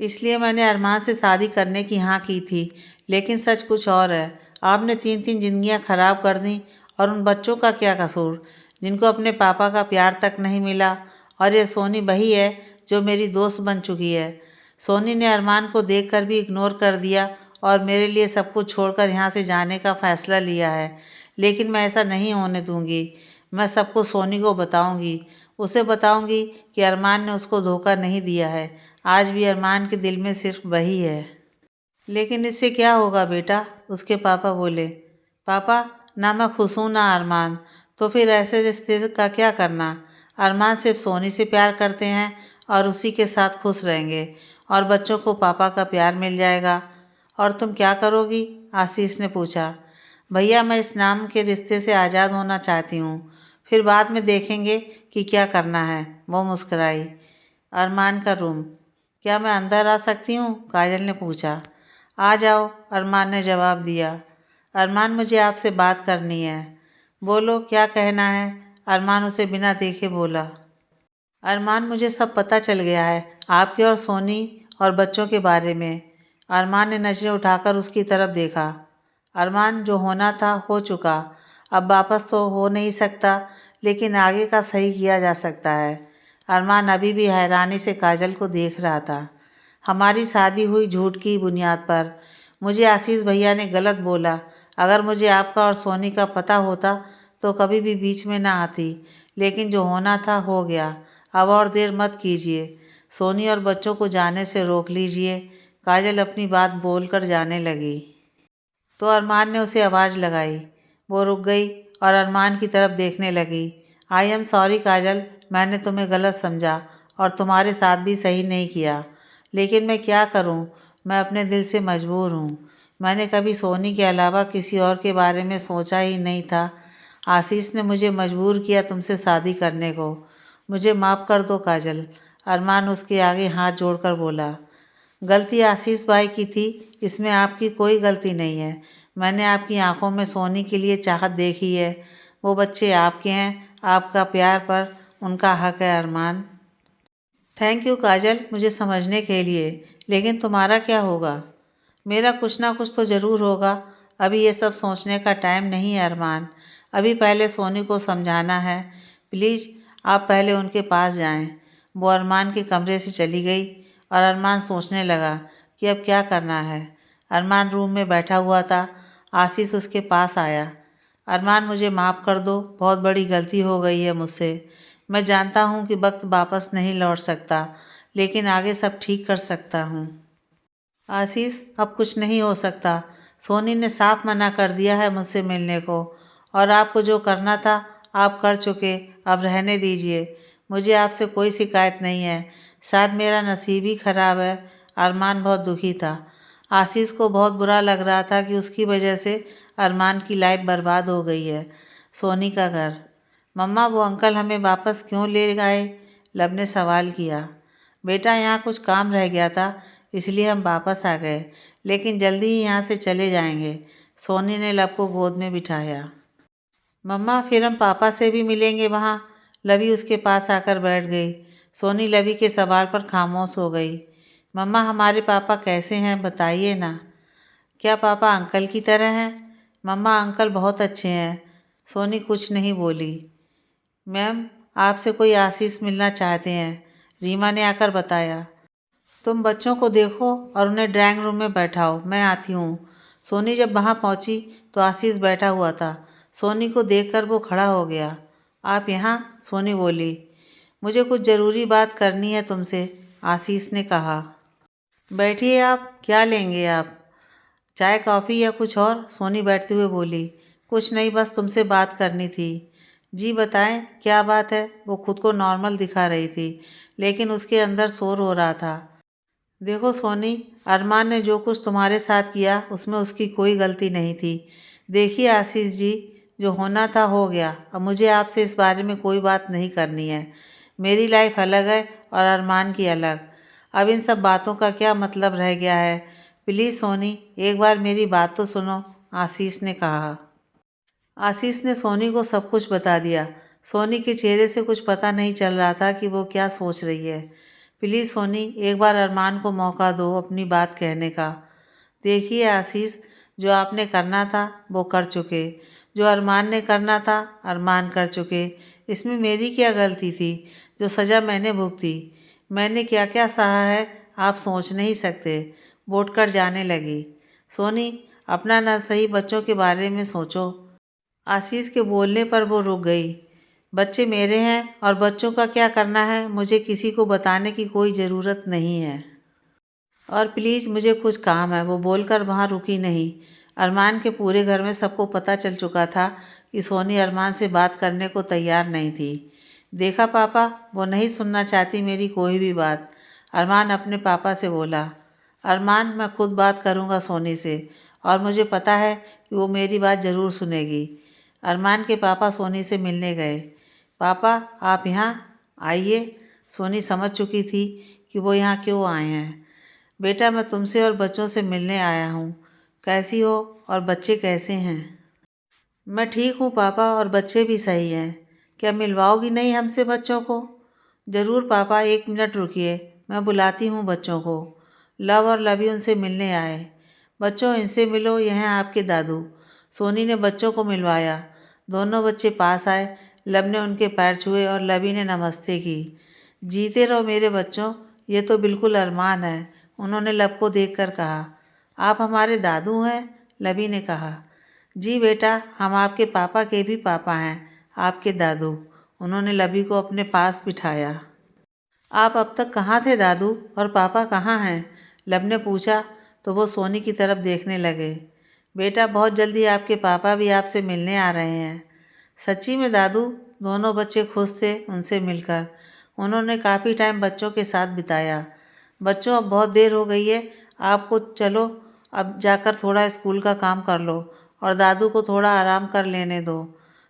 इसलिए मैंने अरमान से शादी करने की हाँ की थी। लेकिन सच कुछ और है। आपने 3 जिंदगियां खराब कर दी। और उन बच्चों का क्या कसूर, जिनको अपने पापा का प्यार तक नहीं मिला? और ये सोनी वही है जो मेरी दोस्त बन चुकी है। सोनी ने अरमान को देखकर भी इग्नोर कर दिया और मेरे लिए सब कुछ छोड़कर यहाँ से जाने का फ़ैसला लिया है। लेकिन मैं ऐसा नहीं होने दूँगी। मैं सबको सोनी को बताऊँगी। उसे बताऊँगी कि अरमान ने उसको धोखा नहीं दिया है। आज भी अरमान के दिल में सिर्फ वही है। लेकिन इससे क्या होगा बेटा? उसके पापा बोले। पापा, ना मैं खुश हूँ ना अरमान, तो फिर ऐसे रिश्ते का क्या करना? अरमान सिर्फ सोनी से प्यार करते हैं और उसी के साथ खुश रहेंगे और बच्चों को पापा का प्यार मिल जाएगा। और तुम क्या करोगी? आशीष ने पूछा। भैया, मैं इस नाम के रिश्ते से आज़ाद होना चाहती हूँ, फिर बाद में देखेंगे कि क्या करना है। वो मुस्कुराई। अरमान का रूम। क्या मैं अंदर आ सकती हूँ? काजल ने पूछा। आ जाओ, अरमान ने जवाब दिया। अरमान, मुझे आपसे बात करनी है। बोलो, क्या कहना है? अरमान उसे बिना देखे बोला। अरमान, मुझे सब पता चल गया है, आपके और सोनी और बच्चों के बारे में। अरमान ने नज़रें उठाकर उसकी तरफ देखा। अरमान, जो होना था हो चुका, अब वापस तो हो नहीं सकता, लेकिन आगे का सही किया जा सकता है। अरमान अभी भी हैरानी से काजल को देख रहा था। हमारी शादी हुई झूठ की बुनियाद पर। मुझे आशीष भैया ने गलत बोला। अगर मुझे आपका और सोनी का पता होता तो कभी भी बीच में ना आती। लेकिन जो होना था हो गया। अब और देर मत कीजिए। सोनी और बच्चों को जाने से रोक लीजिए। काजल अपनी बात बोलकर जाने लगी तो अरमान ने उसे आवाज़ लगाई। वो रुक गई और अरमान की तरफ देखने लगी। आई एम सॉरी काजल, मैंने तुम्हें गलत समझा और तुम्हारे साथ भी सही नहीं किया। लेकिन मैं क्या करूं? मैं अपने दिल से मजबूर हूं। मैंने कभी सोनी के अलावा किसी और के बारे में सोचा ही नहीं था। आशीष ने मुझे मजबूर किया तुमसे शादी करने को। मुझे माफ़ कर दो काजल। अरमान उसके आगे हाथ जोड़कर बोला। गलती आशीष भाई की थी, इसमें आपकी कोई गलती नहीं है। मैंने आपकी आंखों में सोनी के लिए चाहत देखी है। वो बच्चे आपके हैं, आपका प्यार पर उनका हक है अरमान। थैंक यू काजल, मुझे समझने के लिए। लेकिन तुम्हारा क्या होगा? मेरा कुछ ना कुछ तो ज़रूर होगा। अभी ये सब सोचने का टाइम नहीं है अरमान। अभी पहले सोनी को समझाना है। प्लीज़ आप पहले उनके पास जाएं। वो अरमान के कमरे से चली गई और अरमान सोचने लगा कि अब क्या करना है। अरमान रूम में बैठा हुआ था। आशीष उसके पास आया। अरमान, मुझे माफ़ कर दो, बहुत बड़ी गलती हो गई है मुझसे। मैं जानता हूँ कि वक्त वापस नहीं लौट सकता, लेकिन आगे सब ठीक कर सकता हूँ। आशीष, अब कुछ नहीं हो सकता। सोनी ने साफ मना कर दिया है मुझसे मिलने को, और आपको जो करना था आप कर चुके, अब रहने दीजिए। मुझे आपसे कोई शिकायत नहीं है, शायद मेरा नसीब ही ख़राब है। अरमान बहुत दुखी था। आशीष को बहुत बुरा लग रहा था कि उसकी वजह से अरमान की लाइफ बर्बाद हो गई है। सोनी का घर। मम्मा, वो अंकल हमें वापस क्यों ले गए? लब ने सवाल किया। बेटा, यहाँ कुछ काम रह गया था, इसलिए हम वापस आ गए, लेकिन जल्दी ही यहाँ से चले जाएंगे। सोनी ने लब को गोद में बिठाया। मम्मा, फिर हम पापा से भी मिलेंगे वहाँ? लवी उसके पास आकर बैठ गई। सोनी लवी के सवाल पर खामोश हो गई। मम्मा, हमारे पापा कैसे हैं बताइए ना। क्या पापा अंकल की तरह हैं? मम्मा, अंकल बहुत अच्छे हैं। सोनी कुछ नहीं बोली। मैम, आपसे कोई आशीष मिलना चाहते हैं, रीमा ने आकर बताया। तुम बच्चों को देखो और उन्हें ड्राइंग रूम में बैठाओ, मैं आती हूँ। सोनी जब वहाँ पहुँची तो आशीष बैठा हुआ था। सोनी को देखकर वो खड़ा हो गया। आप यहाँ? सोनी बोली। मुझे कुछ ज़रूरी बात करनी है तुमसे, आशीष ने कहा। बैठिए, आप क्या लेंगे आप? चाय, कॉफ़ी या कुछ और? सोनी बैठते हुए बोली। कुछ नहीं, बस तुमसे बात करनी थी। जी बताएं, क्या बात है? वो खुद को नॉर्मल दिखा रही थी, लेकिन उसके अंदर शोर हो रहा था। देखो सोनी, अरमान ने जो कुछ तुम्हारे साथ किया उसमें उसकी कोई गलती नहीं थी। देखिए आशीष जी, जो होना था हो गया। अब मुझे आपसे इस बारे में कोई बात नहीं करनी है। मेरी लाइफ अलग है और अरमान की अलग। अब इन सब बातों का क्या मतलब रह गया है? प्लीज़ सोनी, एक बार मेरी बात तो सुनो, आशीष ने कहा। आशीष ने सोनी को सब कुछ बता दिया। सोनी के चेहरे से कुछ पता नहीं चल रहा था कि वो क्या सोच रही है। प्लीज़ सोनी, एक बार अरमान को मौका दो अपनी बात कहने का। देखिए आशीष, जो आपने करना था वो कर चुके, जो अरमान ने करना था अरमान कर चुके। इसमें मेरी क्या गलती थी? जो सज़ा मैंने भुगती, मैंने क्या क्या सहा है, आप सोच नहीं सकते। बोट कर जाने लगी। सोनी, अपना ना सही बच्चों के बारे में सोचो। आशीष के बोलने पर वो रुक गई। बच्चे मेरे हैं और बच्चों का क्या करना है मुझे किसी को बताने की कोई ज़रूरत नहीं है। और प्लीज़ मुझे कुछ काम है, वो बोलकर वहाँ रुकी नहीं। अरमान के पूरे घर में सबको पता चल चुका था कि सोनी अरमान से बात करने को तैयार नहीं थी। देखा पापा, वो नहीं सुनना चाहती मेरी कोई भी बात, अरमान अपने पापा से बोला। अरमान, मैं खुद बात करूँगा सोनी से, और मुझे पता है कि वो मेरी बात ज़रूर सुनेगी। अरमान के पापा सोनी से मिलने गए। पापा, आप यहाँ आइए। सोनी समझ चुकी थी कि वो यहाँ क्यों आए हैं। बेटा, मैं तुमसे और बच्चों से मिलने आया हूँ। कैसी हो और बच्चे कैसे हैं? मैं ठीक हूँ पापा, और बच्चे भी सही हैं। क्या मिलवाओगी नहीं हमसे बच्चों को? ज़रूर पापा, 1 मिनट रुकिए, मैं बुलाती हूँ बच्चों को। लव और लवी उनसे मिलने आए। बच्चों, इनसे मिलो, यह हैं आपके दादू। सोनी ने बच्चों को मिलवाया। दोनों बच्चे पास आए। लब ने उनके पैर छुए और लवी ने नमस्ते की। जीते रहो मेरे बच्चों, ये तो बिल्कुल अरमान है, उन्होंने लब को देखकर कहा। आप हमारे दादू हैं? लवी ने कहा। जी बेटा, हम आपके पापा के भी पापा हैं, आपके दादू। उन्होंने लवी को अपने पास बिठाया। आप अब तक कहाँ थे दादू, और पापा कहाँ हैं? लब ने पूछा तो वो सोनी की तरफ देखने लगे। बेटा, बहुत जल्दी आपके पापा भी आपसे मिलने आ रहे हैं। सच्ची में दादू? दोनों बच्चे खुश थे उनसे मिलकर। उन्होंने काफ़ी टाइम बच्चों के साथ बिताया। बच्चों, अब बहुत देर हो गई है, आपको चलो अब जाकर थोड़ा स्कूल का काम कर लो और दादू को थोड़ा आराम कर लेने दो।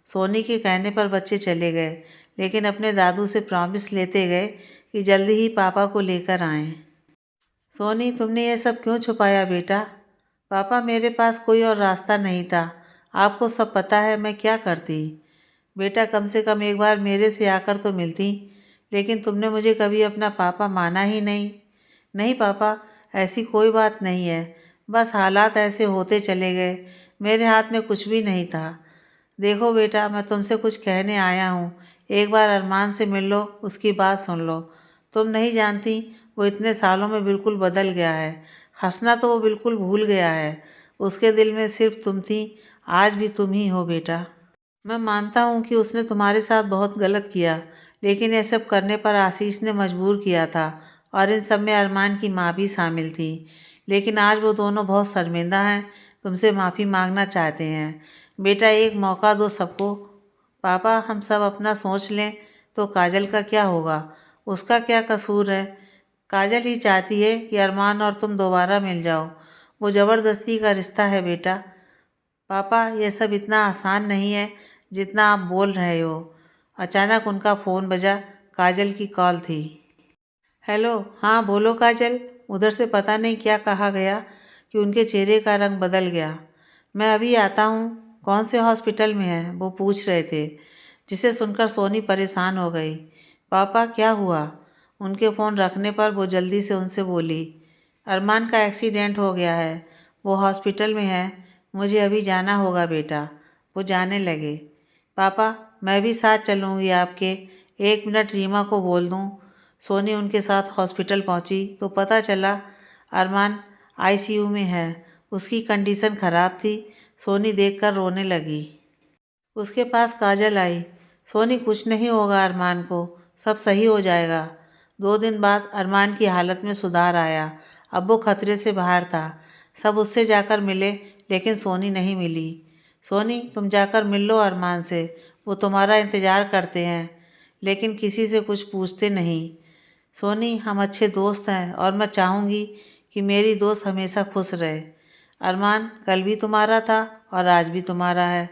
सोनी के कहने पर बच्चे चले गए, लेकिन अपने दादू से प्रॉमिस लेते गए कि जल्दी ही पापा को लेकर आएं। सोनी, तुमने ये सब क्यों छुपाया बेटा? पापा, मेरे पास कोई और रास्ता नहीं था, आपको सब पता है, मैं क्या करती? बेटा, कम से कम एक बार मेरे से आकर तो मिलती, लेकिन तुमने मुझे कभी अपना पापा माना ही नहीं। नहीं पापा, ऐसी कोई बात नहीं है, बस हालात ऐसे होते चले गए, मेरे हाथ में कुछ भी नहीं था। देखो बेटा, मैं तुमसे कुछ कहने आया हूँ, एक बार अरमान से मिल लो, उसकी बात सुन लो। तुम नहीं जानती, वो इतने सालों में बिल्कुल बदल गया है। हंसना तो वो बिल्कुल भूल गया है, उसके दिल में सिर्फ तुम थी, आज भी तुम ही हो बेटा। मैं मानता हूँ कि उसने तुम्हारे साथ बहुत गलत किया, लेकिन ये सब करने पर आशीष ने मजबूर किया था, और इन सब में अरमान की माँ भी शामिल थी। लेकिन आज वो दोनों बहुत शर्मिंदा हैं, तुमसे माफ़ी मांगना चाहते हैं। बेटा एक मौका दो सबको। पापा हम सब अपना सोच लें तो काजल का क्या होगा? उसका क्या कसूर है? काजल ही चाहती है कि अरमान और तुम दोबारा मिल जाओ। वो ज़बरदस्ती का रिश्ता है बेटा। पापा ये सब इतना आसान नहीं है जितना आप बोल रहे हो। अचानक उनका फ़ोन बजा। काजल की कॉल थी। हेलो, हाँ बोलो काजल। उधर से पता नहीं क्या कहा गया कि उनके चेहरे का रंग बदल गया। मैं अभी आता हूँ। कौन से हॉस्पिटल में है? वो पूछ रहे थे, जिसे सुनकर सोनी परेशान हो गई। पापा क्या हुआ? उनके फ़ोन रखने पर वो जल्दी से उनसे बोली, अरमान का एक्सीडेंट हो गया है, वो हॉस्पिटल में है, मुझे अभी जाना होगा बेटा। वो जाने लगे। पापा मैं भी साथ चलूँगी आपके। एक मिनट रीमा को बोल दूँ। सोनी उनके साथ हॉस्पिटल पहुंची तो पता चला अरमान आईसीयू में है। उसकी कंडीशन ख़राब थी। सोनी देखकर रोने लगी। उसके पास काजल आई। सोनी कुछ नहीं होगा अरमान को, सब सही हो जाएगा। 2 दिन बाद अरमान की हालत में सुधार आया। अब वो खतरे से बाहर था। सब उससे जाकर मिले लेकिन सोनी नहीं मिली। सोनी तुम जाकर मिल लो अरमान से, वो तुम्हारा इंतज़ार करते हैं लेकिन किसी से कुछ पूछते नहीं। सोनी हम अच्छे दोस्त हैं और मैं चाहूँगी कि मेरी दोस्त हमेशा खुश रहे। अरमान कल भी तुम्हारा था और आज भी तुम्हारा है।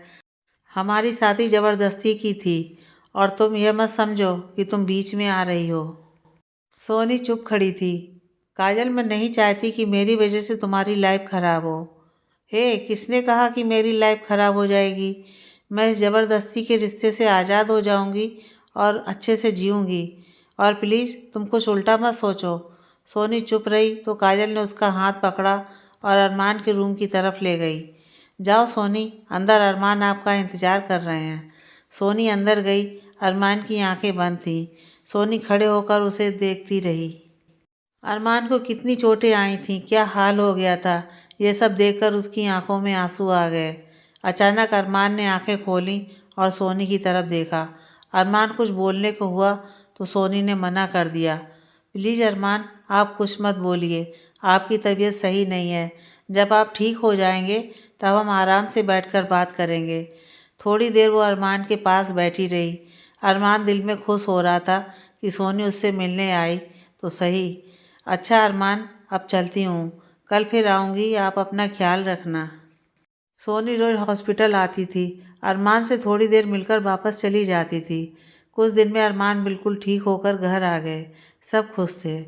हमारी शादी ज़बरदस्ती की थी और तुम यह मत समझो कि तुम बीच में आ रही हो। सोनी चुप खड़ी थी। काजल मैं नहीं चाहती कि मेरी वजह से तुम्हारी लाइफ ख़राब हो। हे किसने कहा कि मेरी लाइफ ख़राब हो जाएगी? मैं इस ज़बरदस्ती के रिश्ते से आज़ाद हो जाऊंगी और अच्छे से जीऊँगी। और प्लीज़ तुम कुछ उल्टा मत सोचो। सोनी चुप रही तो काजल ने उसका हाथ पकड़ा और अरमान के रूम की तरफ ले गई। जाओ सोनी, अंदर अरमान आपका इंतज़ार कर रहे हैं। सोनी अंदर गई। अरमान की आंखें बंद थीं। सोनी खड़े होकर उसे देखती रही। अरमान को कितनी चोटें आई थीं, क्या हाल हो गया था। ये सब देखकर उसकी आंखों में आंसू आ गए। अचानक अरमान ने आंखें खोलीं और सोनी की तरफ देखा। अरमान कुछ बोलने को हुआ तो सोनी ने मना कर दिया। प्लीज़ अरमान आप कुछ मत बोलिए, आपकी तबीयत सही नहीं है। जब आप ठीक हो जाएंगे तब हम आराम से बैठकर बात करेंगे। थोड़ी देर वो अरमान के पास बैठी रही। अरमान दिल में खुश हो रहा था कि सोनी उससे मिलने आई तो सही। अच्छा अरमान अब चलती हूँ, कल फिर आऊँगी, आप अपना ख्याल रखना। सोनी रोज हॉस्पिटल आती थी। अरमान से थोड़ी देर मिलकर वापस चली जाती थी। कुछ दिन में अरमान बिल्कुल ठीक होकर घर आ गए। सब खुश थे।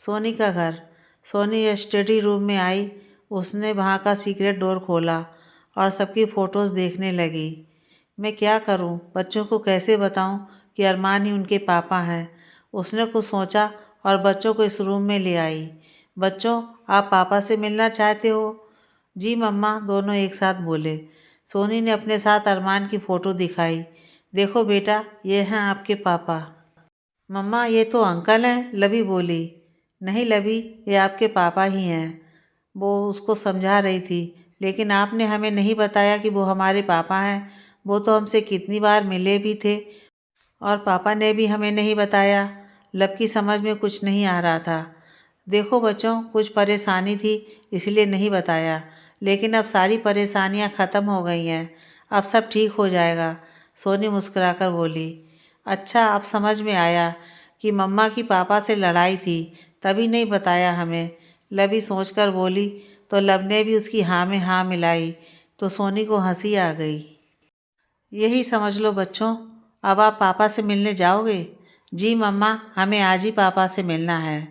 सोनी का घर। सोनी स्टडी रूम में आई। उसने वहाँ का सीक्रेट डोर खोला और सबकी फ़ोटोज़ देखने लगी। मैं क्या करूं? बच्चों को कैसे बताऊं कि अरमान ही उनके पापा हैं? उसने कुछ सोचा और बच्चों को इस रूम में ले आई। बच्चों, आप पापा से मिलना चाहते हो? जी मम्मा, दोनों एक साथ बोले। सोनी ने अपने साथ अरमान की फ़ोटो दिखाई। देखो बेटा, ये हैं आपके पापा। मम्मा ये तो अंकल हैं, लवी बोली। नहीं लवी, ये आपके पापा ही हैं। वो उसको समझा रही थी। लेकिन आपने हमें नहीं बताया कि वो हमारे पापा हैं। वो तो हमसे कितनी बार मिले भी थे और पापा ने भी हमें नहीं बताया। लब की समझ में कुछ नहीं आ रहा था। देखो बच्चों, कुछ परेशानी थी इसलिए नहीं बताया, लेकिन अब सारी परेशानियां ख़त्म हो गई हैं। अब सब ठीक हो जाएगा। सोनी मुस्कुराकर बोली। अच्छा अब समझ में आया कि मम्मा की पापा से लड़ाई थी, तभी नहीं बताया हमें। लवी सोचकर बोली तो लब ने भी उसकी हाँ में हाँ मिलाई तो सोनी को हंसी आ गई। यही समझ लो बच्चों, अब आप पापा से मिलने जाओगे? जी मम्मा, हमें आज ही पापा से मिलना है।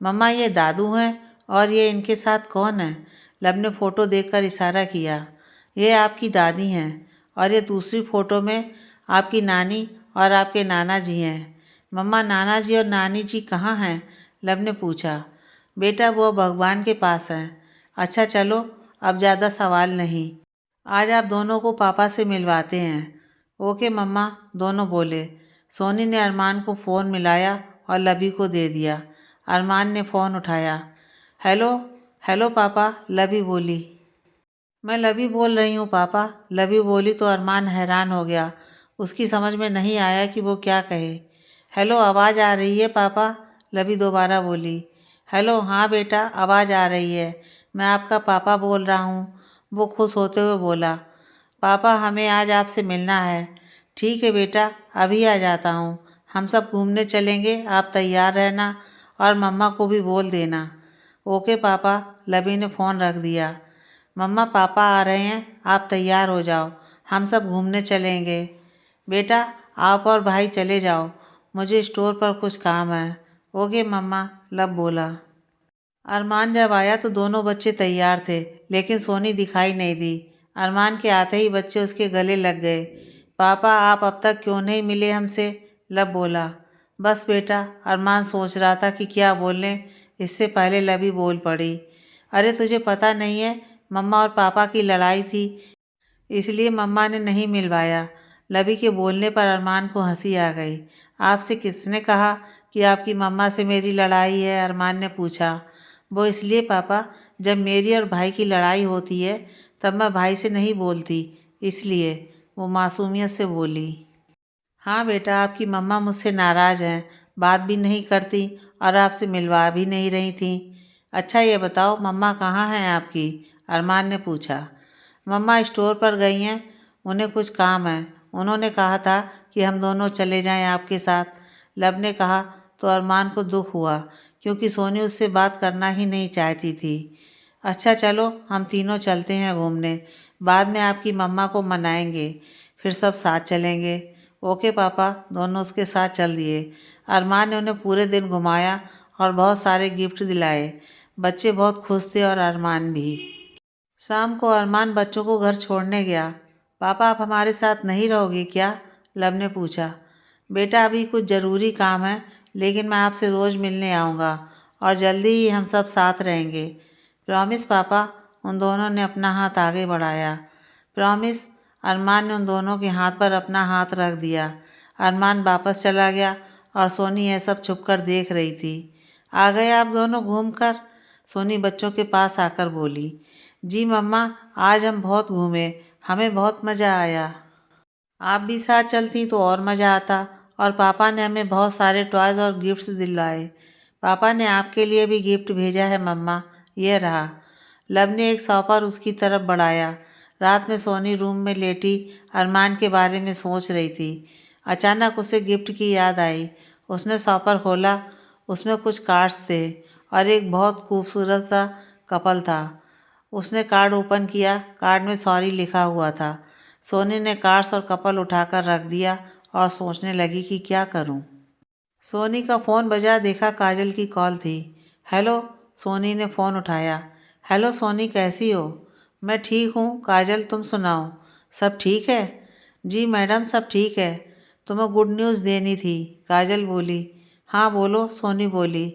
मम्मा ये दादू हैं और ये इनके साथ कौन है? लब ने फ़ोटो देखकर इशारा किया। ये आपकी दादी हैं और ये दूसरी फ़ोटो में आपकी नानी और आपके नाना जी हैं। मम्मा नाना जी और नानी जी कहाँ हैं? लब ने पूछा। बेटा वो भगवान के पास हैं। अच्छा चलो, अब ज़्यादा सवाल नहीं, आज आप दोनों को पापा से मिलवाते हैं। ओके मम्मा, दोनों बोले। सोनी ने अरमान को फ़ोन मिलाया और लवी को दे दिया। अरमान ने फ़ोन उठाया। हेलो, हेलो पापा, लवी बोली। मैं लवी बोल रही हूँ पापा, लवी बोली तो अरमान हैरान हो गया। उसकी समझ में नहीं आया कि वो क्या कहे। हेलो, आवाज़ आ रही है पापा, लवी दोबारा बोली। हेलो, हाँ बेटा, आवाज़ आ रही है, मैं आपका पापा बोल रहा हूँ। वो खुश होते हुए बोला, पापा हमें आज आपसे मिलना है। ठीक है बेटा, अभी आ जाता हूँ। हम सब घूमने चलेंगे, आप तैयार रहना और मम्मा को भी बोल देना। ओके पापा। लवी ने फ़ोन रख दिया। मम्मा पापा आ रहे हैं, आप तैयार हो जाओ, हम सब घूमने चलेंगे। बेटा आप और भाई चले जाओ, मुझे स्टोर पर कुछ काम है। ओके मम्मा, लब बोला। अरमान जब आया तो दोनों बच्चे तैयार थे, लेकिन सोनी दिखाई नहीं दी। अरमान के आते ही बच्चे उसके गले लग गए। पापा आप अब तक क्यों नहीं मिले हमसे? लब बोला। बस बेटा, अरमान सोच रहा था कि क्या बोलने, इससे पहले लबी बोल पड़ी। अरे तुझे पता नहीं है, मम्मा और पापा की लड़ाई थी, इसलिए मम्मा ने नहीं मिलवाया। लबी के बोलने पर अरमान को हंसी आ गई। आपसे किसने कहा कि आपकी मम्मा से मेरी लड़ाई है? अरमान ने पूछा। वो इसलिए पापा, जब मेरी और भाई की लड़ाई होती है तब मैं भाई से नहीं बोलती, इसलिए, वो मासूमियत से बोली। हाँ बेटा, आपकी मम्मा मुझसे नाराज़ हैं, बात भी नहीं करती और आपसे मिलवा भी नहीं रही थी। अच्छा ये बताओ, मम्मा कहाँ हैं आपकी? अरमान ने पूछा। मम्मा स्टोर पर गई हैं, उन्हें कुछ काम है। उन्होंने कहा था कि हम दोनों चले जाएं आपके साथ। लब ने कहा तो अरमान को दुख हुआ, क्योंकि सोनी उससे बात करना ही नहीं चाहती थी। अच्छा चलो, हम तीनों चलते हैं घूमने, बाद में आपकी मम्मा को मनाएंगे, फिर सब साथ चलेंगे। ओके पापा, दोनों उसके साथ चल दिए। अरमान ने उन्हें पूरे दिन घुमाया और बहुत सारे गिफ्ट दिलाए। बच्चे बहुत खुश थे और अरमान भी। शाम को अरमान बच्चों को घर छोड़ने गया। पापा आप हमारे साथ नहीं रहोगे क्या? लब ने पूछा। बेटा अभी कुछ ज़रूरी काम है, लेकिन मैं आपसे रोज़ मिलने आऊँगा और जल्दी ही हम सब साथ रहेंगे। प्रॉमिस पापा? उन दोनों ने अपना हाथ आगे बढ़ाया। प्रॉमिस? अरमान ने उन दोनों के हाथ पर अपना हाथ रख दिया। अरमान वापस चला गया और सोनी यह सब छुपकर देख रही थी। आ गए आप दोनों घूम कर? सोनी बच्चों के पास आकर बोली। जी मम्मा, आज हम बहुत घूमे, हमें बहुत मज़ा आया। आप भी साथ चलती तो और मज़ा आता। और पापा ने हमें बहुत सारे टॉयज़ और गिफ्ट्स दिलाए। पापा ने आपके लिए भी गिफ्ट भेजा है मम्मा, यह रहा। लब ने एक सॉपर उसकी तरफ बढ़ाया। रात में सोनी रूम में लेटी अरमान के बारे में सोच रही थी। अचानक उसे गिफ्ट की याद आई। उसने सॉपर खोला, उसमें कुछ कार्ड्स थे और एक बहुत खूबसूरत सा कपल था। उसने कार्ड ओपन किया, कार्ड में सॉरी लिखा हुआ था। सोनी ने कार्ड्स और कपल उठाकर रख दिया और सोचने लगी कि क्या करूं। सोनी का फ़ोन बजा, देखा काजल की कॉल थी। हेलो, सोनी ने फ़ोन उठाया। हेलो सोनी, कैसी हो? मैं ठीक हूँ काजल, तुम सुनाओ, सब ठीक है? जी मैडम, सब ठीक है। तुम्हें गुड न्यूज़ देनी थी, काजल बोली। हाँ बोलो, सोनी बोली।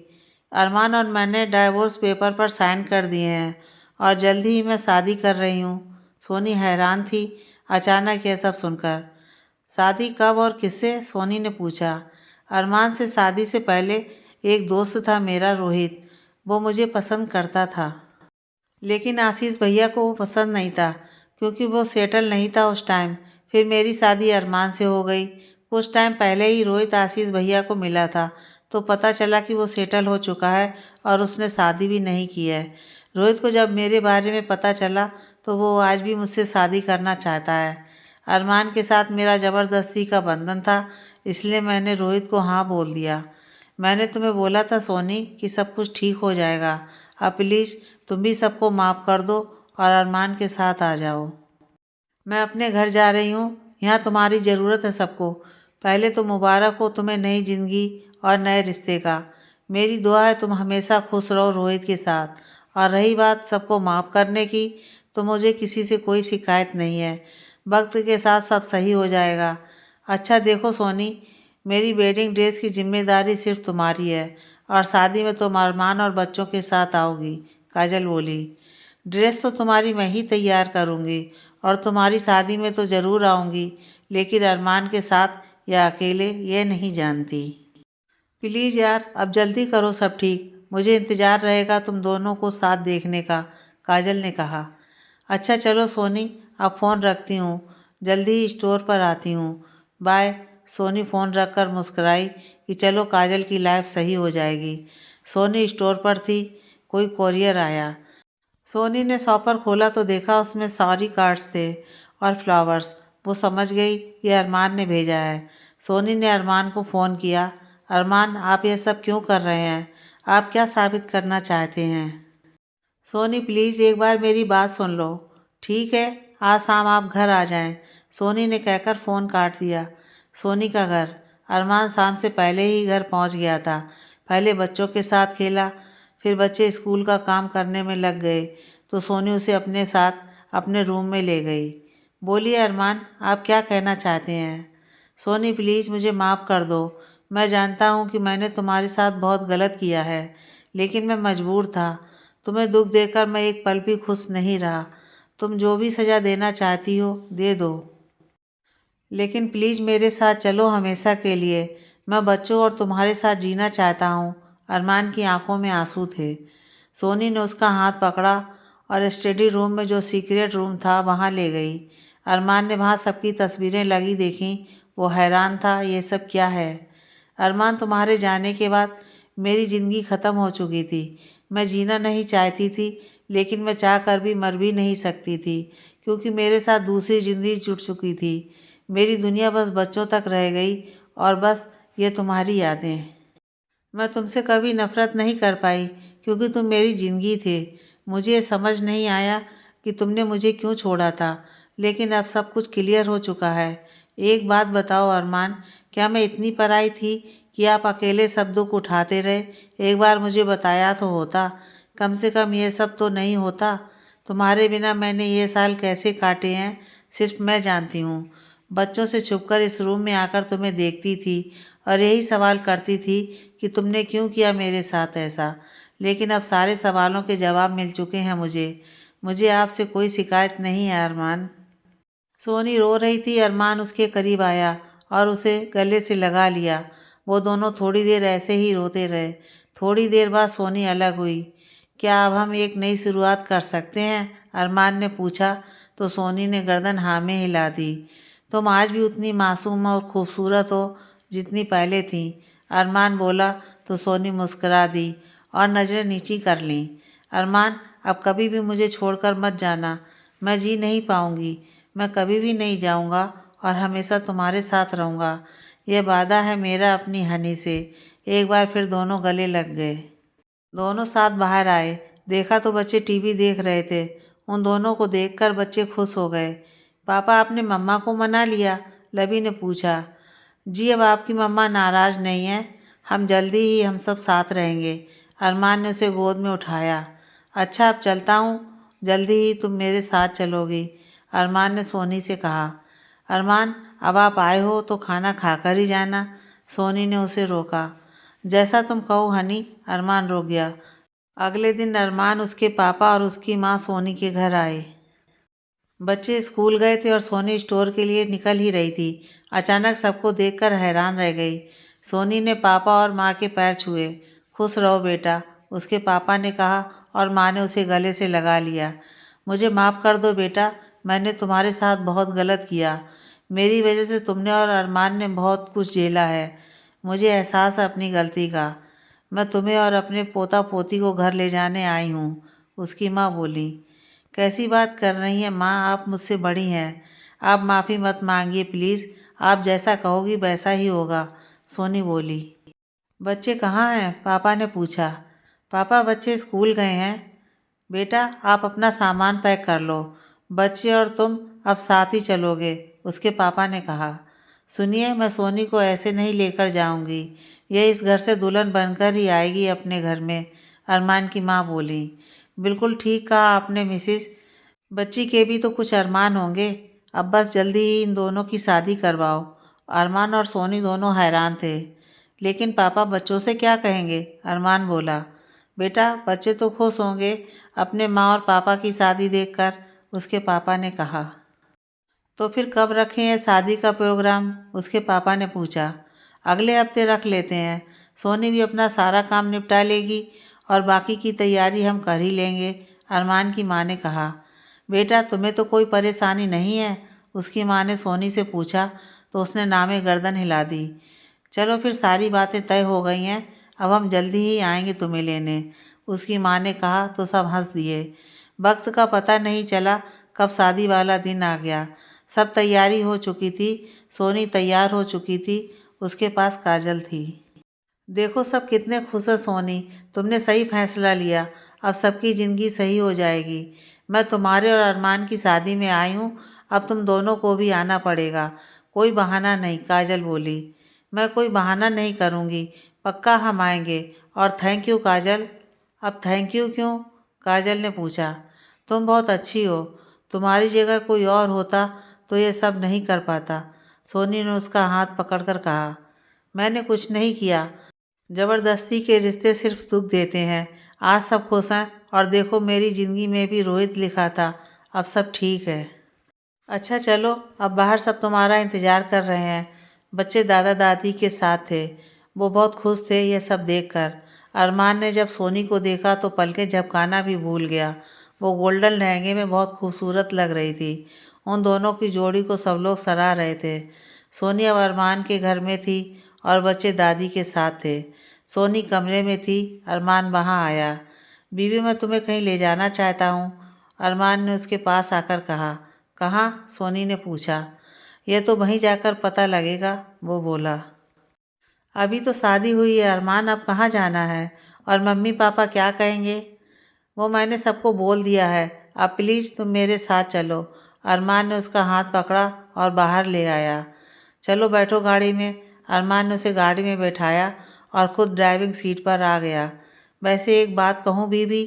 अरमान और मैंने डाइवोर्स पेपर पर साइन कर दिए हैं और जल्दी ही मैं शादी कर रही हूँ। सोनी हैरान थी अचानक यह सब सुनकर। शादी कब और किससे? सोनी ने पूछा। अरमान से। शादी से पहले एक दोस्त था मेरा, रोहित, वो मुझे पसंद करता था, लेकिन आशीष भैया को वो पसंद नहीं था, क्योंकि वो सेटल नहीं था उस टाइम। फिर मेरी शादी अरमान से हो गई। कुछ टाइम पहले ही रोहित आशीष भैया को मिला था, तो पता चला कि वो सेटल हो चुका है और उसने शादी भी नहीं की है। रोहित को जब मेरे बारे में पता चला तो वो आज भी मुझसे शादी करना चाहता है। अरमान के साथ मेरा ज़बरदस्ती का बंधन था, इसलिए मैंने रोहित को हाँ बोल दिया। मैंने तुम्हें बोला था सोनी कि सब कुछ ठीक हो जाएगा। अब प्लीज़ तुम भी सबको माफ़ कर दो और अरमान के साथ आ जाओ। मैं अपने घर जा रही हूँ, यहाँ तुम्हारी ज़रूरत है सबको। पहले तो मुबारक हो तुम्हें नई ज़िंदगी और नए रिश्ते का। मेरी दुआ है तुम हमेशा खुश रहो रोहित के साथ। और रही बात सबको माफ़ करने की, तो मुझे किसी से कोई शिकायत नहीं है। वक्त के साथ सब सही हो जाएगा। अच्छा देखो सोनी, मेरी वेडिंग ड्रेस की जिम्मेदारी सिर्फ तुम्हारी है और शादी में तुम अरमान और बच्चों के साथ आओगी, काजल बोली। ड्रेस तो तुम्हारी मैं ही तैयार करूँगी और तुम्हारी शादी में तो ज़रूर आऊँगी, लेकिन अरमान के साथ या अकेले ये नहीं जानती। प्लीज़ यार, अब जल्दी करो सब ठीक, मुझे इंतज़ार रहेगा तुम दोनों को साथ देखने का, काजल ने कहा। अच्छा चलो सोनी, अब फ़ोन रखती हूँ, जल्दी ही स्टोर पर आती हूँ, बाय। सोनी फ़ोन रखकर मुस्कुराई कि चलो काजल की लाइफ सही हो जाएगी। सोनी स्टोर पर थी, कोई कोरियर आया। सोनी ने शॉपर खोला तो देखा उसमें सारी कार्ड्स थे और फ्लावर्स। वो समझ गई ये अरमान ने भेजा है। सोनी ने अरमान को फ़ोन किया। अरमान, आप ये सब क्यों कर रहे हैं? आप क्या साबित करना चाहते हैं? सोनी, प्लीज़ एक बार मेरी बात सुन लो। ठीक है, आज शाम आप घर आ जाएं, सोनी ने कहकर फ़ोन काट दिया। सोनी का घर। अरमान शाम से पहले ही घर पहुंच गया था। पहले बच्चों के साथ खेला, फिर बच्चे स्कूल का काम करने में लग गए तो सोनी उसे अपने साथ अपने रूम में ले गई। बोलिए अरमान, आप क्या कहना चाहते हैं? सोनी, प्लीज़ मुझे माफ़ कर दो। मैं जानता हूँ कि मैंने तुम्हारे साथ बहुत गलत किया है, लेकिन मैं मजबूर था। तुम्हें दुख देकर मैं एक पल भी खुश नहीं रहा। तुम जो भी सज़ा देना चाहती हो दे दो, लेकिन प्लीज़ मेरे साथ चलो हमेशा के लिए। मैं बच्चों और तुम्हारे साथ जीना चाहता हूँ। अरमान की आंखों में आंसू थे। सोनी ने उसका हाथ पकड़ा और स्टडी रूम में जो सीक्रेट रूम था वहाँ ले गई। अरमान ने वहाँ सबकी तस्वीरें लगी देखी। वो हैरान था, ये सब क्या है? अरमान, तुम्हारे जाने के बाद मेरी ज़िंदगी ख़त्म हो चुकी थी। मैं जीना नहीं चाहती थी, लेकिन मैं चाह कर भी मर भी नहीं सकती थी, क्योंकि मेरे साथ दूसरी ज़िंदगी जुट चुकी थी। मेरी दुनिया बस बच्चों तक रह गई और बस ये तुम्हारी यादें। मैं तुमसे कभी नफ़रत नहीं कर पाई, क्योंकि तुम मेरी ज़िंदगी थे। मुझे ये समझ नहीं आया कि तुमने मुझे क्यों छोड़ा था, लेकिन अब सब कुछ क्लियर हो चुका है। एक बात बताओ अरमान, क्या मैं इतनी पराई थी कि आप अकेले सब दुख उठाते रहे? एक बार मुझे बताया तो होता। कम से कम ये सब तो नहीं होता। तुम्हारे बिना मैंने ये साल कैसे काटे हैं सिर्फ मैं जानती हूँ। बच्चों से छुपकर इस रूम में आकर तुम्हें देखती थी और यही सवाल करती थी कि तुमने क्यों किया मेरे साथ ऐसा। लेकिन अब सारे सवालों के जवाब मिल चुके हैं मुझे। मुझे आपसे कोई शिकायत नहीं है अरमान। सोनी रो रही थी। अरमान उसके करीब आया और उसे गले से लगा लिया। वो दोनों थोड़ी देर ऐसे ही रोते रहे। थोड़ी देर बाद सोनी अलग हुई। क्या अब हम एक नई शुरुआत कर सकते हैं? अरमान ने पूछा तो सोनी ने गर्दन हाँ में हिला दी। तुम आज भी उतनी मासूम और खूबसूरत हो जितनी पहले थी, अरमान बोला तो सोनी मुस्कुरा दी और नज़रें नीची कर लीं। अरमान, अब कभी भी मुझे छोड़कर मत जाना। मैं जी नहीं पाऊंगी। मैं कभी भी नहीं जाऊंगा और हमेशा तुम्हारे साथ रहूंगा। यह वादा है मेरा अपनी हनी से। एक बार फिर दोनों गले लग गए। दोनों साथ बाहर आए। देखा तो बच्चे टीवी देख रहे थे। उन दोनों को देखकर बच्चे खुश हो गए। पापा, आपने मम्मा को मना लिया? लवी ने पूछा। जी, अब आपकी मम्मा नाराज़ नहीं है। हम जल्दी ही हम सब साथ रहेंगे। अरमान ने उसे गोद में उठाया। अच्छा, अब चलता हूँ। जल्दी ही तुम मेरे साथ चलोगी, अरमान ने सोनी से कहा। अरमान, अब आप आए हो तो खाना खाकर ही जाना, सोनी ने उसे रोका। जैसा तुम कहो हनी, अरमान रुक गया। अगले दिन अरमान, उसके पापा और उसकी माँ सोनी के घर आए। बच्चे स्कूल गए थे और सोनी स्टोर के लिए निकल ही रही थी। अचानक सबको देखकर हैरान रह गई। सोनी ने पापा और माँ के पैर छुए। खुश रहो बेटा, उसके पापा ने कहा और माँ ने उसे गले से लगा लिया। मुझे माफ़ कर दो बेटा, मैंने तुम्हारे साथ बहुत गलत किया। मेरी वजह से तुमने और अरमान ने बहुत कुछ झेला है। मुझे एहसास है अपनी गलती का। मैं तुम्हें और अपने पोता पोती को घर ले जाने आई हूँ, उसकी माँ बोली। कैसी बात कर रही हैं माँ, आप मुझसे बड़ी हैं। आप माफ़ी मत मांगिए प्लीज़। आप जैसा कहोगी वैसा ही होगा, सोनी बोली। बच्चे कहाँ हैं? पापा ने पूछा। पापा, बच्चे स्कूल गए हैं। बेटा, आप अपना सामान पैक कर लो। बच्चे और तुम अब साथ ही चलोगे, उसके पापा ने कहा। सुनिए, मैं सोनी को ऐसे नहीं लेकर जाऊंगी। यह इस घर से दुल्हन बनकर ही आएगी अपने घर में, अरमान की माँ बोली। बिल्कुल ठीक कहा आपने मिसिस। बच्ची के भी तो कुछ अरमान होंगे। अब बस जल्दी ही इन दोनों की शादी करवाओ। अरमान और सोनी दोनों हैरान थे। लेकिन पापा बच्चों से क्या कहेंगे? अरमान बोला। बेटा, बच्चे तो खुश होंगे अपने माँ और पापा की शादी देखकर, उसके पापा ने कहा। तो फिर कब रखें ये शादी का प्रोग्राम? उसके पापा ने पूछा। अगले हफ्ते रख लेते हैं। सोनी भी अपना सारा काम निपटा लेगी और बाकी की तैयारी हम कर ही लेंगे, अरमान की माँ ने कहा। बेटा, तुम्हें तो कोई परेशानी नहीं है? उसकी माँ ने सोनी से पूछा तो उसने नामे गर्दन हिला दी। चलो फिर, सारी बातें तय हो गई हैं। अब हम जल्दी ही आएंगे तुम्हें लेने, उसकी माँ ने कहा तो सब हंस दिए। वक्त का पता नहीं चला कब शादी वाला दिन आ गया। सब तैयारी हो चुकी थी। सोनी तैयार हो चुकी थी, उसके पास काजल थी। देखो सब कितने खुश हैं सोनी, तुमने सही फैसला लिया। अब सबकी ज़िंदगी सही हो जाएगी। मैं तुम्हारे और अरमान की शादी में आई हूँ, अब तुम दोनों को भी आना पड़ेगा। कोई बहाना नहीं, काजल बोली। मैं कोई बहाना नहीं करूँगी, पक्का हम आएंगे। और थैंक यू काजल। अब थैंक यू क्यों? काजल ने पूछा। तुम बहुत अच्छी हो, तुम्हारी जगह कोई और होता तो ये सब नहीं कर पाता। सोनी ने उसका हाथ पकड़कर कहा। मैंने कुछ नहीं किया। ज़बरदस्ती के रिश्ते सिर्फ दुख देते हैं। आज सब खुश हैं और देखो मेरी ज़िंदगी में भी रोहित लिखा था। अब सब ठीक है। अच्छा चलो, अब बाहर सब तुम्हारा इंतज़ार कर रहे हैं। बच्चे दादा दादी के साथ थे। वो बहुत खुश थे ये सब देखकर। अरमान ने जब सोनी को देखा तो पलकें झपकाना भी भूल गया। वो गोल्डन लहंगे में बहुत खूबसूरत लग रही थी। उन दोनों की जोड़ी को सब लोग सराह रहे थे। सोनी अब अरमान के घर में थी और बच्चे दादी के साथ थे। सोनी कमरे में थी, अरमान वहाँ आया। बीवी, मैं तुम्हें कहीं ले जाना चाहता हूँ, अरमान ने उसके पास आकर कहा। कहाँ? सोनी ने पूछा। यह तो वहीं जाकर पता लगेगा, वो बोला। अभी तो शादी हुई है अरमान, अब कहाँ जाना है? और मम्मी पापा क्या कहेंगे? वो मैंने सबको बोल दिया है। अब प्लीज़ तुम मेरे साथ चलो। अरमान ने उसका हाथ पकड़ा और बाहर ले आया। चलो बैठो गाड़ी में। अरमान ने उसे गाड़ी में बैठाया और खुद ड्राइविंग सीट पर आ गया। वैसे एक बात कहूँ बीबी?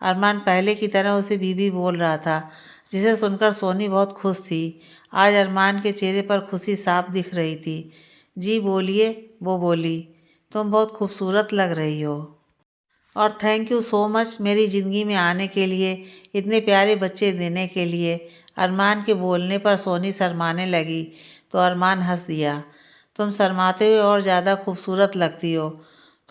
अरमान पहले की तरह उसे बीबी बोल रहा था, जिसे सुनकर सोनी बहुत खुश थी। आज अरमान के चेहरे पर खुशी साफ दिख रही थी। जी बोलिए, वो बोली। तुम बहुत खूबसूरत लग रही हो। और थैंक यू सो मच मेरी ज़िंदगी में आने के लिए, इतने प्यारे बच्चे देने के लिए। अरमान के बोलने पर सोनी शर्माने लगी तो अरमान हंस दिया। तुम शर्माते हुए और ज़्यादा खूबसूरत लगती हो।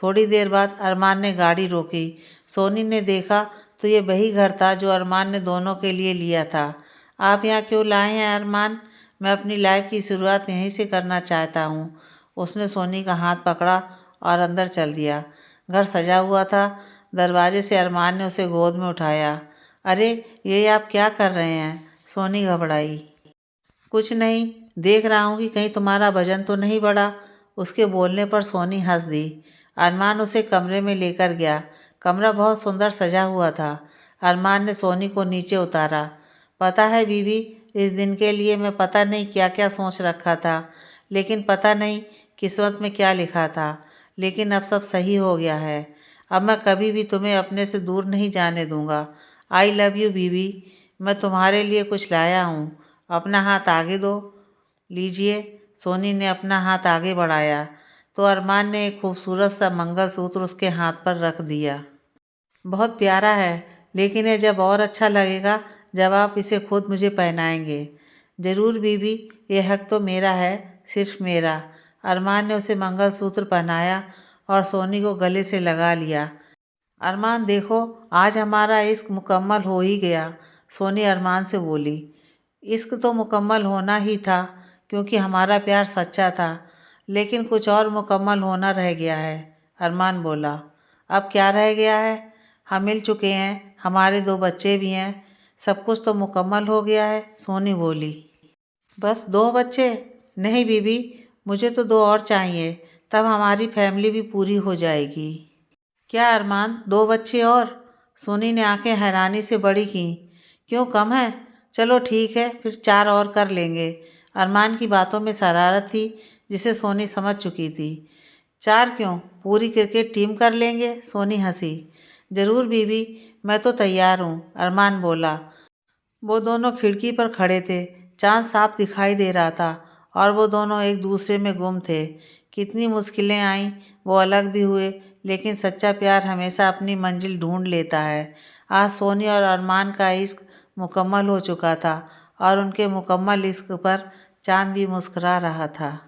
थोड़ी देर बाद अरमान ने गाड़ी रोकी। सोनी ने देखा तो ये वही घर था जो अरमान ने दोनों के लिए लिया था। आप यहाँ क्यों लाए हैं अरमान? मैं अपनी लाइफ की शुरुआत यहीं से करना चाहता हूँ। उसने सोनी का हाथ पकड़ा और अंदर चल दिया। घर सजा हुआ था। दरवाजे से अरमान ने उसे गोद में उठाया। अरे ये आप क्या कर रहे हैं? सोनी घबराई। कुछ नहीं, देख रहा हूँ कि कहीं तुम्हारा वजन तो नहीं बढ़ा। उसके बोलने पर सोनी हंस दी। अरमान उसे कमरे में लेकर गया। कमरा बहुत सुंदर सजा हुआ था। अरमान ने सोनी को नीचे उतारा। पता है बीवी, इस दिन के लिए मैं पता नहीं क्या क्या सोच रखा था, लेकिन पता नहीं किस्मत में क्या लिखा था। लेकिन अब सब सही हो गया है। अब मैं कभी भी तुम्हें अपने से दूर नहीं जाने दूंगा। आई लव यू बीवी। मैं तुम्हारे लिए कुछ लाया हूँ, अपना हाथ आगे दो। लीजिए। सोनी ने अपना हाथ आगे बढ़ाया तो अरमान ने एक खूबसूरत सा मंगलसूत्र उसके हाथ पर रख दिया। बहुत प्यारा है, लेकिन ये जब और अच्छा लगेगा जब आप इसे खुद मुझे पहनाएंगे। ज़रूर बीवी, ये हक तो मेरा है, सिर्फ मेरा। अरमान ने उसे मंगलसूत्र पहनाया और सोनी को गले से लगा लिया। अरमान देखो, आज हमारा इश्क मुकम्मल हो ही गया, सोनी अरमान से बोली। इश्क तो मुकम्मल होना ही था, क्योंकि हमारा प्यार सच्चा था, लेकिन कुछ और मुकम्मल होना रह गया है, अरमान बोला। अब क्या रह गया है? हम मिल चुके हैं, हमारे 2 बच्चे भी हैं, सब कुछ तो मुकम्मल हो गया है, सोनी बोली। बस 2 बच्चे? नहीं बीबी, मुझे तो 2 और चाहिए, तब हमारी फैमिली भी पूरी हो जाएगी। क्या अरमान, 2 बच्चे और? सोनी ने आंखें हैरानी से बड़ी की। क्यों, कम है? चलो ठीक है, फिर 4 और कर लेंगे। अरमान की बातों में शरारत थी, जिसे सोनी समझ चुकी थी। 4 क्यों, पूरी क्रिकेट टीम कर लेंगे, सोनी हंसी। ज़रूर बीबी, मैं तो तैयार हूँ, अरमान बोला। वो दोनों खिड़की पर खड़े थे। चाँद साफ दिखाई दे रहा था और वो दोनों एक दूसरे में गुम थे। कितनी मुश्किलें आईं, वो अलग भी हुए, लेकिन सच्चा प्यार हमेशा अपनी मंजिल ढूंढ लेता है। आज सोनी और अरमान का इश्क मुकम्मल हो चुका था और उनके मुकम्मल इश्क पर चाँद भी मुस्कुरा रहा था।